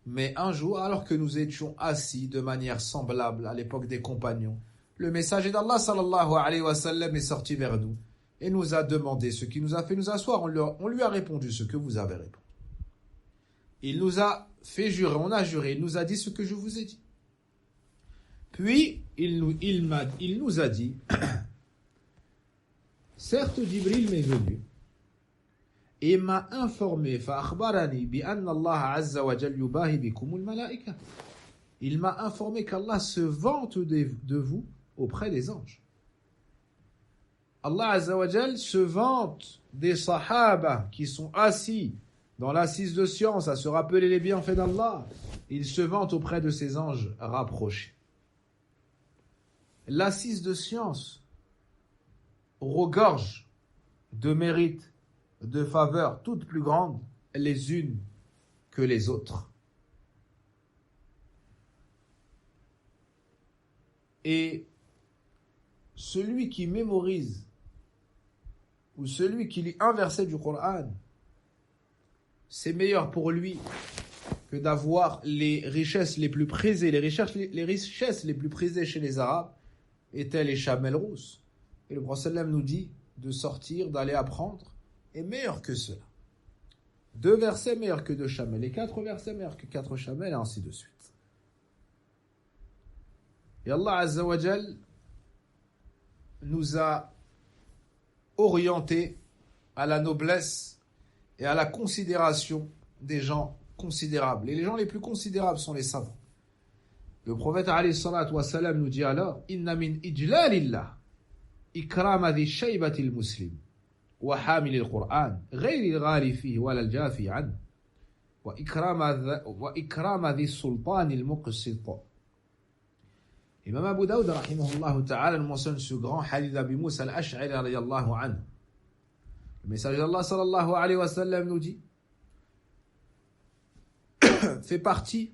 Mais un jour, alors que nous étions assis de manière semblable à l'époque des compagnons, le messager d'Allah sallallahu alayhi wa sallam est sorti vers nous et nous a demandé ce qui nous a fait nous asseoir. On lui a répondu ce que vous avez répondu. Il nous a fait jurer, on a juré, il nous a dit ce que je vous ai dit. Puis il nous a dit: certes Jibril m'est venu et m'a informé فأخبرني بأن الله عز وجل يباهي بكم الملائكة. Il m'a informé qu'Allah se vante de vous auprès des anges. Allah Azza wa Jal se vante des sahaba qui sont assis dans l'assise de science à se rappeler les bienfaits d'Allah. Il se vante auprès de ses anges rapprochés. L'assise de science regorge de mérites, de faveurs toutes plus grandes les unes que les autres. Et celui qui mémorise ou celui qui lit un verset du Coran, c'est meilleur pour lui que d'avoir les richesses les plus prisées. Les richesses les plus prisées chez les Arabes étaient les chamelles rousses. Et le prophète sallam nous dit de sortir, d'aller apprendre, est meilleur que cela. 2 versets meilleurs que 2 chamelles, et 4 versets meilleurs que 4 chamelles, et ainsi de suite. Et Allah Azza wa Jal nous a orientés à la noblesse et à la considération des gens considérables. Et les gens les plus considérables sont les savants. Le prophète alayhi salatu wa salam nous dit alors Inna min ijlalillah ikrama dhi shaybati al-muslim wa hamil al-Qur'an ghayri al-ghali fihi wala al-jafi an wa ikrama dhi sultan al-muqsit. Imam Abu Daoud rahimahullah ta'ala nous mentionne ce grand hadith d'Abi Moussa al-Ash'ari radiyallahu anhu. Le messager d'Allah sallallahu alayhi wa sallam nous dit fait partie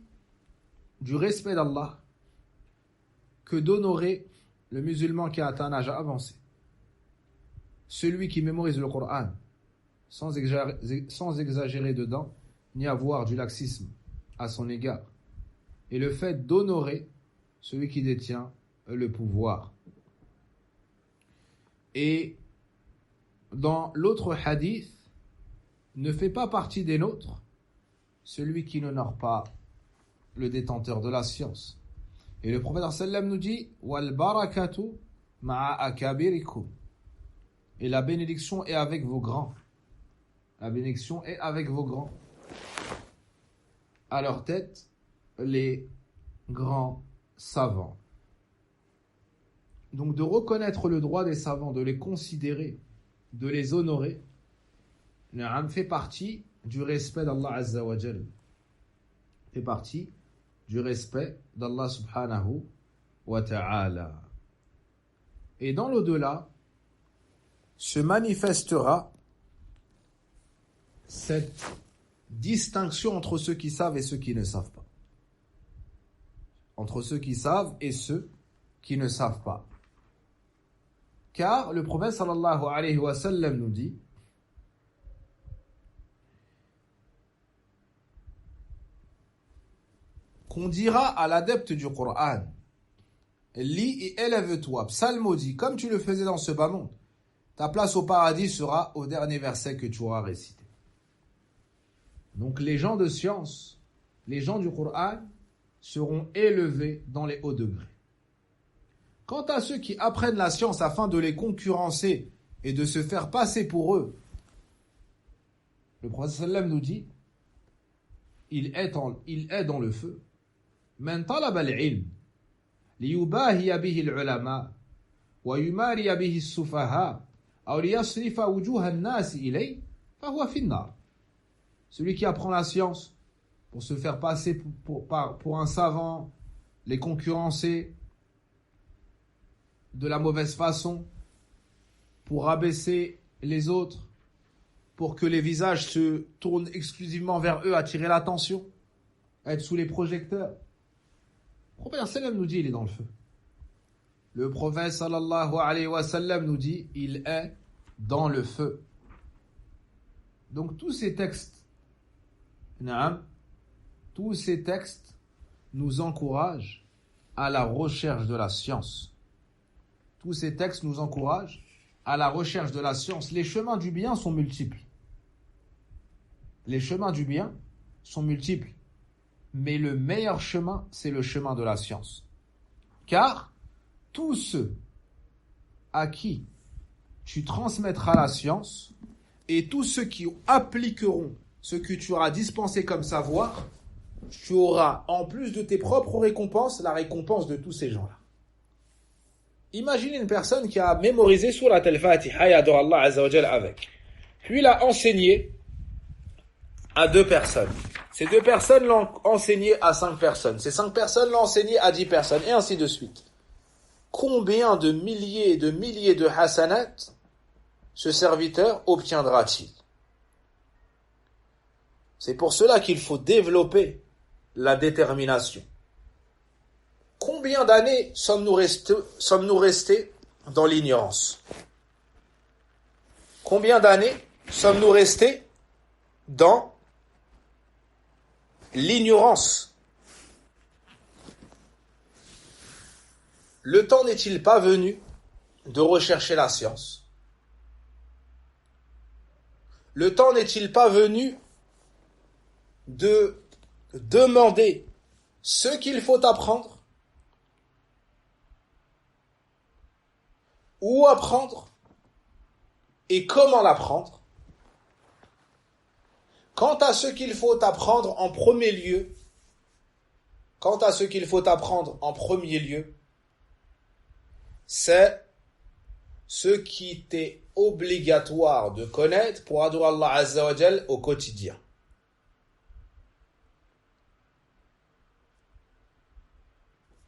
du respect d'Allah que d'honorer le musulman qui a atteint un âge avancé. Celui qui mémorise le Coran sans exagérer dedans, ni avoir du laxisme à son égard. Et le fait d'honorer celui qui détient le pouvoir. Et dans l'autre hadith, ne fait pas partie des nôtres celui qui n'honore pas le détenteur de la science. Et le prophète sallam nous dit wal barakatu ma'a akabirikum. Et la bénédiction est avec vos grands. La bénédiction est avec vos grands. À leur tête, les grands savants. Donc de reconnaître le droit des savants, de les considérer, de les honorer, fait partie du respect d'Allah Azza wa Jal. Fait partie du respect d'Allah subhanahu wa ta'ala. Et dans l'au-delà, se manifestera cette distinction entre ceux qui savent et ceux qui ne savent pas. Entre ceux qui savent et ceux qui ne savent pas. Car le prophète sallallahu alayhi wa sallam nous dit qu'on dira à l'adepte du Coran lis et élève-toi, psalmodie, comme tu le faisais dans ce bas monde. Ta place au paradis sera au dernier verset que tu auras récité. Donc les gens de science, les gens du Coran seront élevés dans les hauts degrés. Quant à ceux qui apprennent la science afin de les concurrencer et de se faire passer pour eux, le prophète sallam nous dit il est dans le feu. Man talaba al-ilm liyubahiya bihi al-ulama wa yumariya bihi as-sufaha aw liyasrifa wujuha an-nas ilayhi fa huwa fi an-nar. Celui qui apprend la science pour se faire passer pour un savant, les concurrencer de la mauvaise façon, pour rabaisser les autres, pour que les visages se tournent exclusivement vers eux, attirer l'attention, être sous les projecteurs. Le prophète sallam nous dit il est dans le feu. Le prophète sallallahu alayhi wa sallam nous dit il est dans le feu. Donc tous ces textes nous encouragent à la recherche de la science. Tous ces textes nous encouragent à la recherche de la science. Les chemins du bien sont multiples. Les chemins du bien sont multiples. Mais le meilleur chemin, c'est le chemin de la science. Car tous ceux à qui tu transmettras la science, et tous ceux qui appliqueront ce que tu auras dispensé comme savoir, tu auras, en plus de tes propres récompenses, la récompense de tous ces gens-là. Imaginez une personne qui a mémorisé Surat al-Fatiha et adore Allah Azza wa Jal avec. Puis il a enseigné à 2 personnes. Ces 2 personnes l'ont enseigné à 5 personnes. Ces 5 personnes l'ont enseigné à 10 personnes, et ainsi de suite. Combien de milliers de hasanat ce serviteur obtiendra-t-il? C'est pour cela qu'il faut développer la détermination. Combien d'années sommes-nous restés dans l'ignorance? Combien d'années sommes-nous restés dans l'ignorance? Le temps n'est-il pas venu de rechercher la science? Le temps n'est-il pas venu de demander ce qu'il faut apprendre? Où apprendre? Et comment l'apprendre? Quant à ce qu'il faut apprendre en premier lieu, c'est ce qui t'est obligatoire de connaître pour adorer Allah Azza wa Jal au quotidien.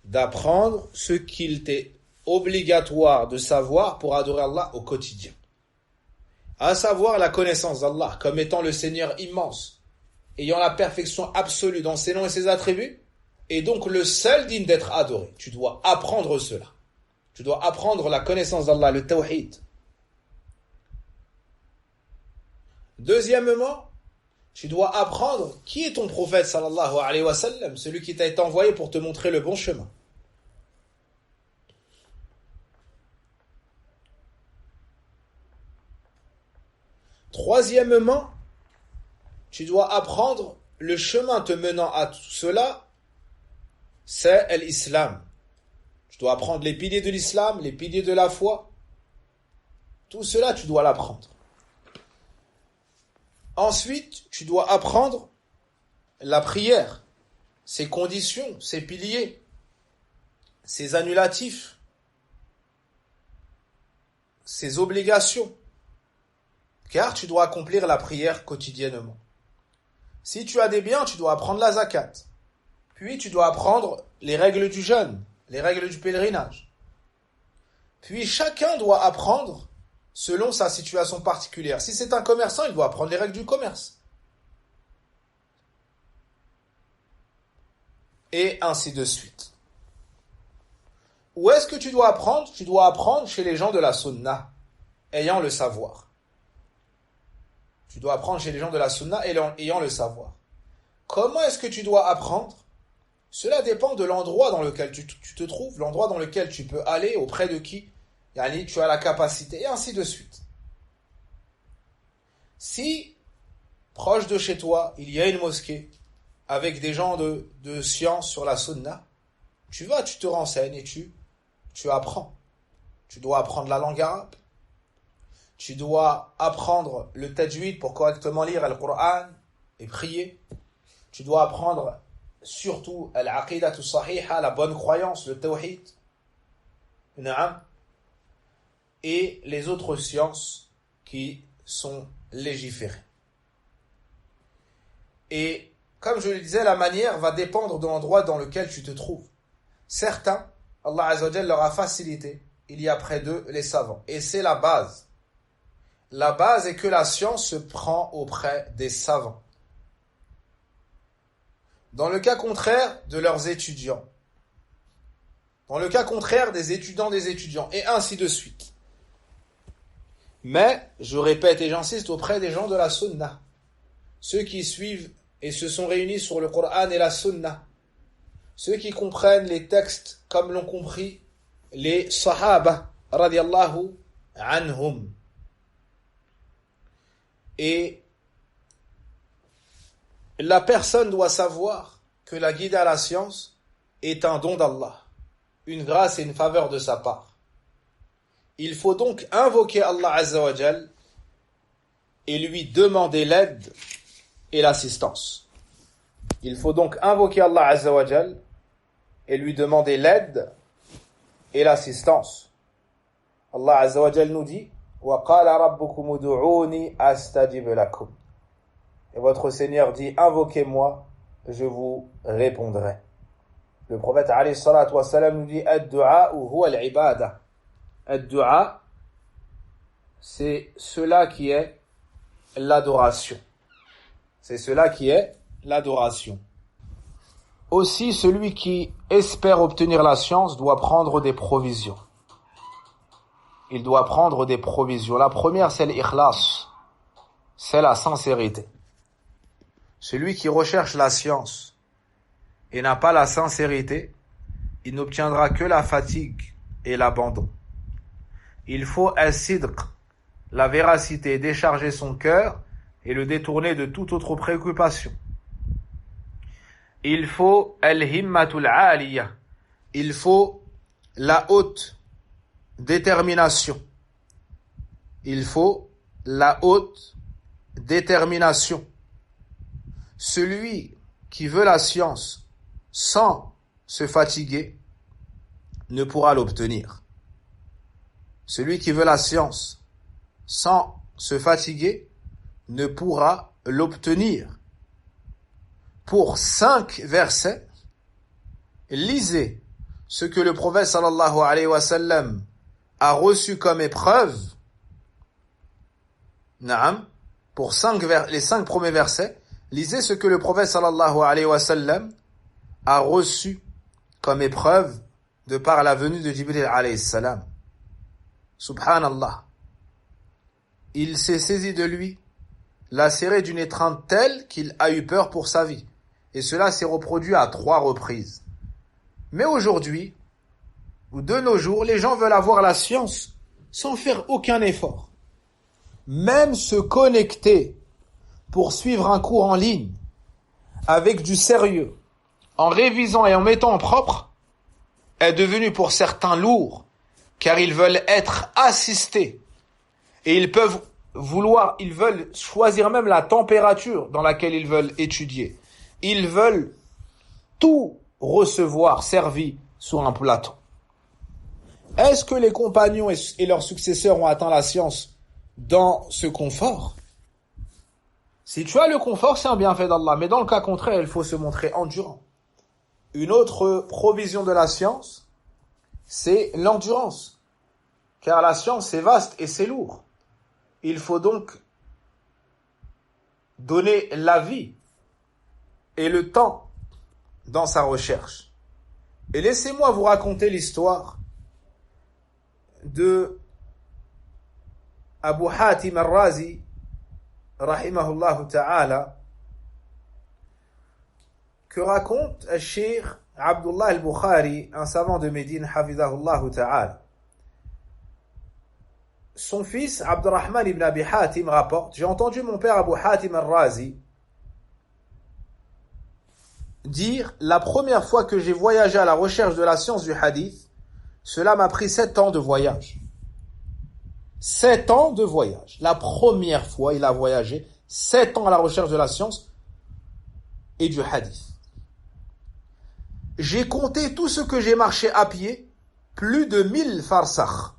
D'apprendre ce qu'il t'est obligatoire de savoir pour adorer Allah au quotidien. À savoir la connaissance d'Allah comme étant le Seigneur immense, ayant la perfection absolue dans ses noms et ses attributs, et donc le seul digne d'être adoré. Tu dois apprendre cela. Tu dois apprendre la connaissance d'Allah, le tawhid. Deuxièmement, tu dois apprendre qui est ton prophète sallallahu alayhi wa sallam, celui qui t'a été envoyé pour te montrer le bon chemin. Troisièmement, tu dois apprendre le chemin te menant à tout cela, c'est l'islam. Tu dois apprendre les piliers de l'islam, les piliers de la foi. Tout cela, tu dois l'apprendre. Ensuite, tu dois apprendre la prière, ses conditions, ses piliers, ses annulatifs, ses obligations. Car tu dois accomplir la prière quotidiennement. Si tu as des biens, tu dois apprendre la zakat. Puis tu dois apprendre les règles du jeûne, les règles du pèlerinage. Puis chacun doit apprendre selon sa situation particulière. Si c'est un commerçant, il doit apprendre les règles du commerce. Et ainsi de suite. Où est-ce que tu dois apprendre? Tu dois apprendre chez les gens de la sunna, ayant le savoir. Tu dois apprendre chez les gens de la sunna ayant le savoir. Comment est-ce que tu dois apprendre? Cela dépend de l'endroit dans lequel tu te trouves, l'endroit dans lequel tu peux aller, auprès de qui tu as la capacité, et ainsi de suite. Si, proche de chez toi, il y a une mosquée avec des gens de science sur la sunna, tu te renseignes et tu apprends. Tu dois apprendre la langue arabe. Tu dois apprendre le tajwid pour correctement lire le Coran et prier. Tu dois apprendre surtout al-aqidatu sahiha, la bonne croyance, le tawhid. Na'am. Et les autres sciences qui sont légiférées. Et comme je le disais, la manière va dépendre de l'endroit dans lequel tu te trouves. Certains, Allah Azza wa Jalla leur a facilité, il y a près d'eux les savants. Et c'est la base. La base est que la science se prend auprès des savants. Dans le cas contraire de leurs étudiants. Dans le cas contraire des étudiants, et ainsi de suite. Mais, je répète et j'insiste, auprès des gens de la sunna. Ceux qui suivent et se sont réunis sur le Coran et la sunna. Ceux qui comprennent les textes comme l'ont compris les sahaba, radiyallahu anhum. Et la personne doit savoir que la guidée à la science est un don d'Allah, une grâce et une faveur de sa part. Il faut donc invoquer Allah Azza wa Jal et lui demander l'aide et l'assistance. Il faut donc invoquer Allah Azza wa Jal et lui demander l'aide et l'assistance. Allah Azza wa Jal nous dit وَقَالَ رَبُّكُمُ دُعُونِي أَسْتَجِبْ لَكُمْ. Et votre Seigneur dit, invoquez-moi, je vous répondrai. Le prophète alayhi salatu wa salam nous dit ad-du'a huwa al-ibada. Ad-du'a, c'est cela qui est l'adoration. C'est cela qui est l'adoration. Aussi, celui qui espère obtenir la science doit prendre des provisions. Il doit prendre des provisions. La première, c'est l'ikhlas, c'est la sincérité. Celui qui recherche la science et n'a pas la sincérité, il n'obtiendra que la fatigue et l'abandon. Il faut as-sidq, la véracité, décharger son cœur et le détourner de toute autre préoccupation. Il faut al-himmatul aliyah, il faut la haute détermination. Il faut la haute détermination. Celui qui veut la science sans se fatiguer ne pourra l'obtenir. Celui qui veut la science sans se fatiguer ne pourra l'obtenir. Pour 5 versets, lisez ce que le prophète sallallahu alayhi wa sallam a reçu comme épreuve. Naam, pour les 5 premiers versets, lisez ce que le prophète sallallahu alayhi wa sallam a reçu comme épreuve de par la venue de Jibril alayhi salam. Subhanallah. Il s'est saisi de lui, l'a serré d'une étreinte telle qu'il a eu peur pour sa vie. Et cela s'est reproduit à 3 reprises. Mais aujourd'hui, ou de nos jours, les gens veulent avoir la science sans faire aucun effort. Même se connecter pour suivre un cours en ligne avec du sérieux, en révisant et en mettant en propre, est devenu pour certains lourd, car ils veulent être assistés et ils veulent choisir même la température dans laquelle ils veulent étudier. Ils veulent tout recevoir servi sur un plateau. Est-ce que les compagnons et leurs successeurs ont atteint la science dans ce confort? Si tu as le confort, c'est un bienfait d'Allah. Mais dans le cas contraire, il faut se montrer endurant. Une autre provision de la science, c'est l'endurance. Car la science, c'est vaste et c'est lourd. Il faut donc donner la vie et le temps dans sa recherche. Et laissez-moi vous raconter l'histoire de Abu Hatim al-Razi, rahimahullah ta'ala, que raconte le Cheikh Abdullah al-Bukhari, un savant de Médine, hafidahullah ta'ala. Son fils, Abdurrahman ibn Abi Hatim, rapporte: j'ai entendu mon père Abu Hatim al-Razi dire: la première fois que j'ai voyagé à la recherche de la science du hadith, cela m'a pris 7 ans de voyage. 7 ans de voyage. La première fois, il a voyagé 7 ans à la recherche de la science et du hadith. J'ai compté tout ce que j'ai marché à pied, plus de 1000 farsakh.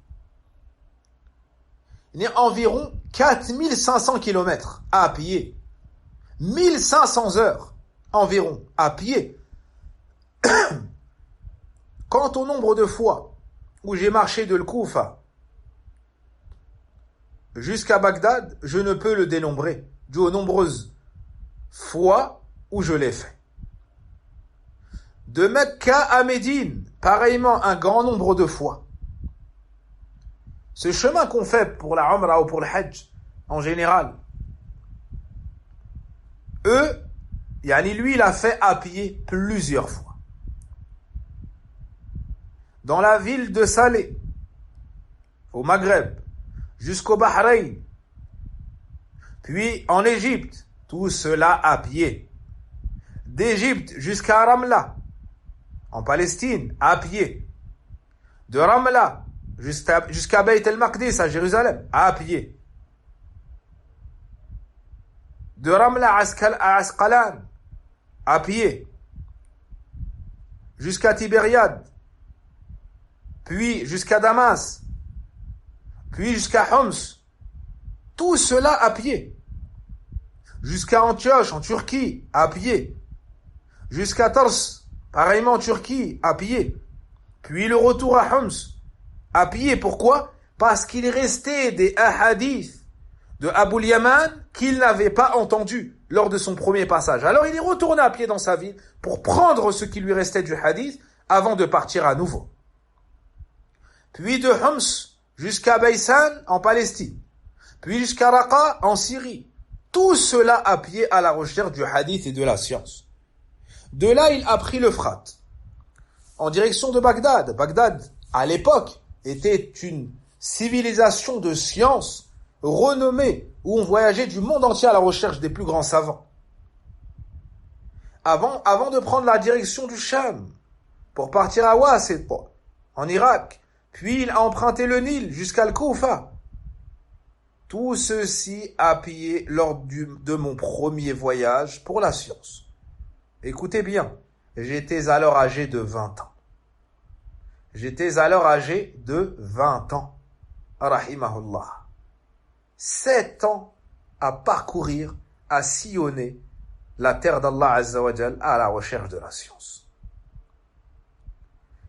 Il y a environ 4500 kilomètres à pied. 1500 heures environ à pied. Quant au nombre de fois où j'ai marché de l'Koufa jusqu'à Bagdad, je ne peux le dénombrer, dû aux nombreuses fois où je l'ai fait. De Mecca à Médine, pareillement un grand nombre de fois. Ce chemin qu'on fait pour la Umrah ou pour le Hajj, en général, lui, il a fait à pied plusieurs fois. Dans la ville de Salé, au Maghreb, jusqu'au Bahreïn, puis en Égypte, tout cela à pied. D'Égypte jusqu'à Ramla, en Palestine, à pied. De Ramla jusqu'à Beit el-Maqdis, à Jérusalem, à pied. De Ramla à Asqalan, à pied. Jusqu'à Tibériade, puis jusqu'à Damas, puis jusqu'à Homs. Tout cela à pied. Jusqu'à Antioche, en Turquie, à pied. Jusqu'à Tars, pareillement en Turquie, à pied. Puis le retour à Homs, à pied. Pourquoi? Parce qu'il restait des ahadiths de Abu al-Yaman qu'il n'avait pas entendu lors de son premier passage. Alors il est retourné à pied dans sa ville pour prendre ce qui lui restait du hadith avant de partir à nouveau. Puis de Homs jusqu'à Baysan en Palestine. Puis jusqu'à Raqqa en Syrie. Tout cela à pied à la recherche du hadith et de la science. De là, il a pris l'Euphrate en direction de Bagdad. Bagdad, à l'époque, était une civilisation de science renommée, où on voyageait du monde entier à la recherche des plus grands savants. Avant de prendre la direction du Cham, pour partir à Wasit, en Irak, puis il a emprunté le Nil jusqu'à Al-Koufa. Tout ceci à pied lors de mon premier voyage pour la science. Écoutez bien, j'étais alors âgé de 20 ans. J'étais alors âgé de 20 ans. Rahimahullah. 7 ans à parcourir, à sillonner la terre d'Allah Azza wa Jal à la recherche de la science.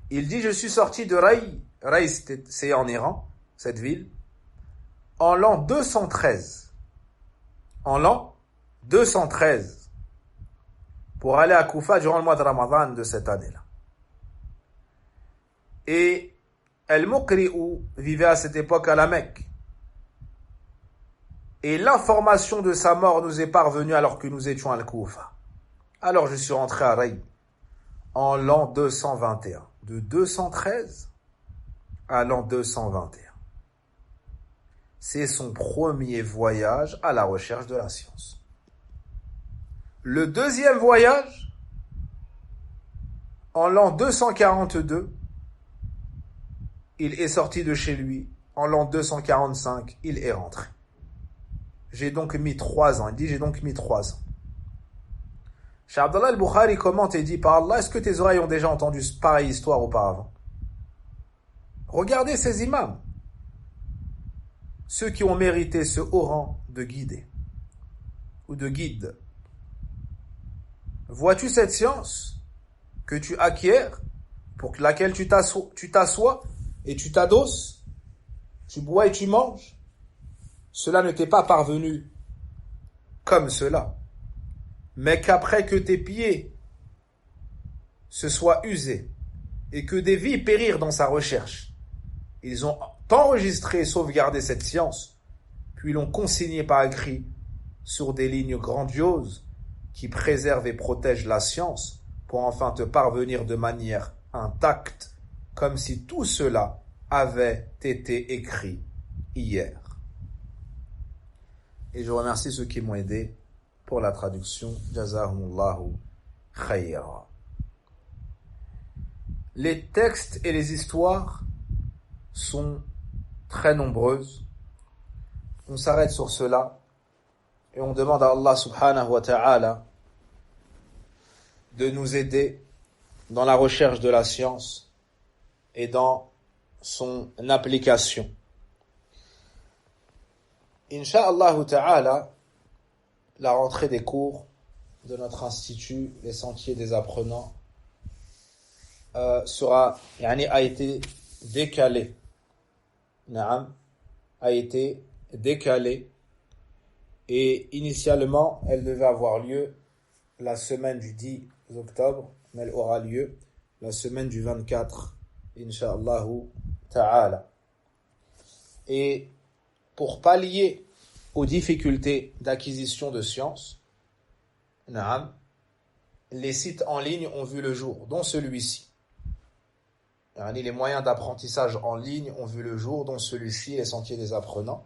Il dit, je suis sorti de Ray. Ray, c'est en Iran, cette ville, en l'an 213. En l'an 213. Pour aller à Koufa durant le mois de Ramadan de cette année-là. Et Al-Muqri'u vivait à cette époque à la Mecque. Et l'information de sa mort nous est parvenue alors que nous étions à Al-Koufa. Alors je suis rentré à Ray en l'an 221. De 213 à l'an 221. C'est son premier voyage à la recherche de la science. Le deuxième voyage, en l'an 242, il est sorti de chez lui. En l'an 245, il est rentré. J'ai donc mis 3 ans. Il dit, j'ai donc mis 3 ans. Cheikh Abdallah al-Bukhari commente et dit, par Allah, est-ce que tes oreilles ont déjà entendu pareille histoire auparavant? Regardez ces imams. Ceux qui ont mérité ce haut rang de guider ou de guide. Vois-tu cette science que tu acquiers, pour laquelle tu t'assois et tu t'adosses, tu bois et tu manges? Cela ne t'est pas parvenu comme cela, mais qu'après que tes pieds se soient usés et que des vies périrent dans sa recherche, ils ont enregistré et sauvegardé cette science, puis l'ont consignée par écrit sur des lignes grandioses qui préservent et protègent la science pour enfin te parvenir de manière intacte, comme si tout cela avait été écrit hier. Et je remercie ceux qui m'ont aidé pour la traduction. Jazahumullahu khayra. Les textes et les histoires sont très nombreuses. On s'arrête sur cela et on demande à Allah subhanahu wa ta'ala de nous aider dans la recherche de la science et dans son application. Inch'Allah ta'ala, la rentrée des cours de notre institut, les sentiers des apprenants, a été décalée. A été décalée. Et initialement, elle devait avoir lieu la semaine du 10 octobre, mais elle aura lieu la semaine du 24, Inch'Allah ta'ala. Et pour pallier aux difficultés d'acquisition de sciences, les sites en ligne ont vu le jour, dont celui-ci. Les moyens d'apprentissage en ligne ont vu le jour, dont celui-ci, les sentiers des apprenants.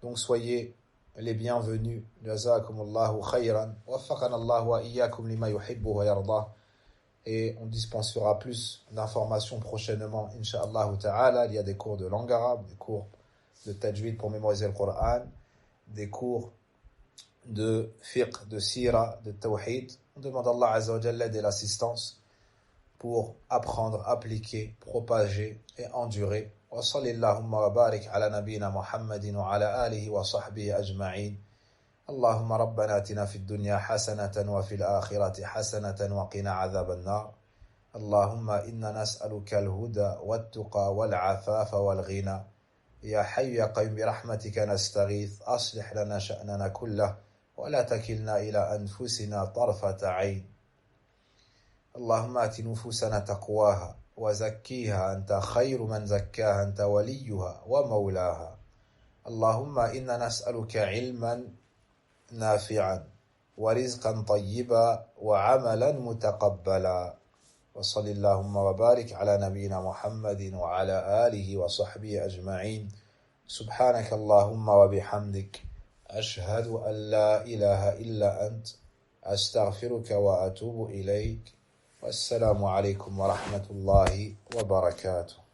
Donc soyez les bienvenus. Jazakumullahu khayran. Waffaqana Allah wa iyyakum lima yuhibbu wa yardah. et on dispensera plus d'informations prochainement, Inch'Allah ta'ala. Il y a des cours de langue arabe, des cours de tajwid pour mémoriser le Coran, des cours de fiqh, de sira, de tawhid. On demande à Allah Azza wa Jalla l'aide et l'assistance pour apprendre, appliquer, propager et endurer. Wa sallallahu wa barik ala nabina Muhammadin wa ala alihi wa sahbihi ajma'in. اللهم ربنا آتنا في الدنيا حسنة وفي الآخرة حسنة وقنا عذاب النار. اللهم إنا نسألك الهدى والتقى والعفاف والغنى. يا حي يا قيوم برحمتك نستغيث. أصلح لنا شأننا كله ولا تكلنا إلى أنفسنا طرفة عين. اللهم آت نفوسنا تقواها وزكيها أنت خير من زكاها أنت وليها ومولاها. اللهم إنا نسألك علما نافعا ورزقا طيبا وعملا متقبلا. وصل اللهم وبارك على نبينا محمد وعلى آله وصحبه أجمعين. سبحانك اللهم وبحمدك أشهد أن لا إله إلا أنت أستغفرك وأتوب إليك. والسلام عليكم ورحمة الله وبركاته.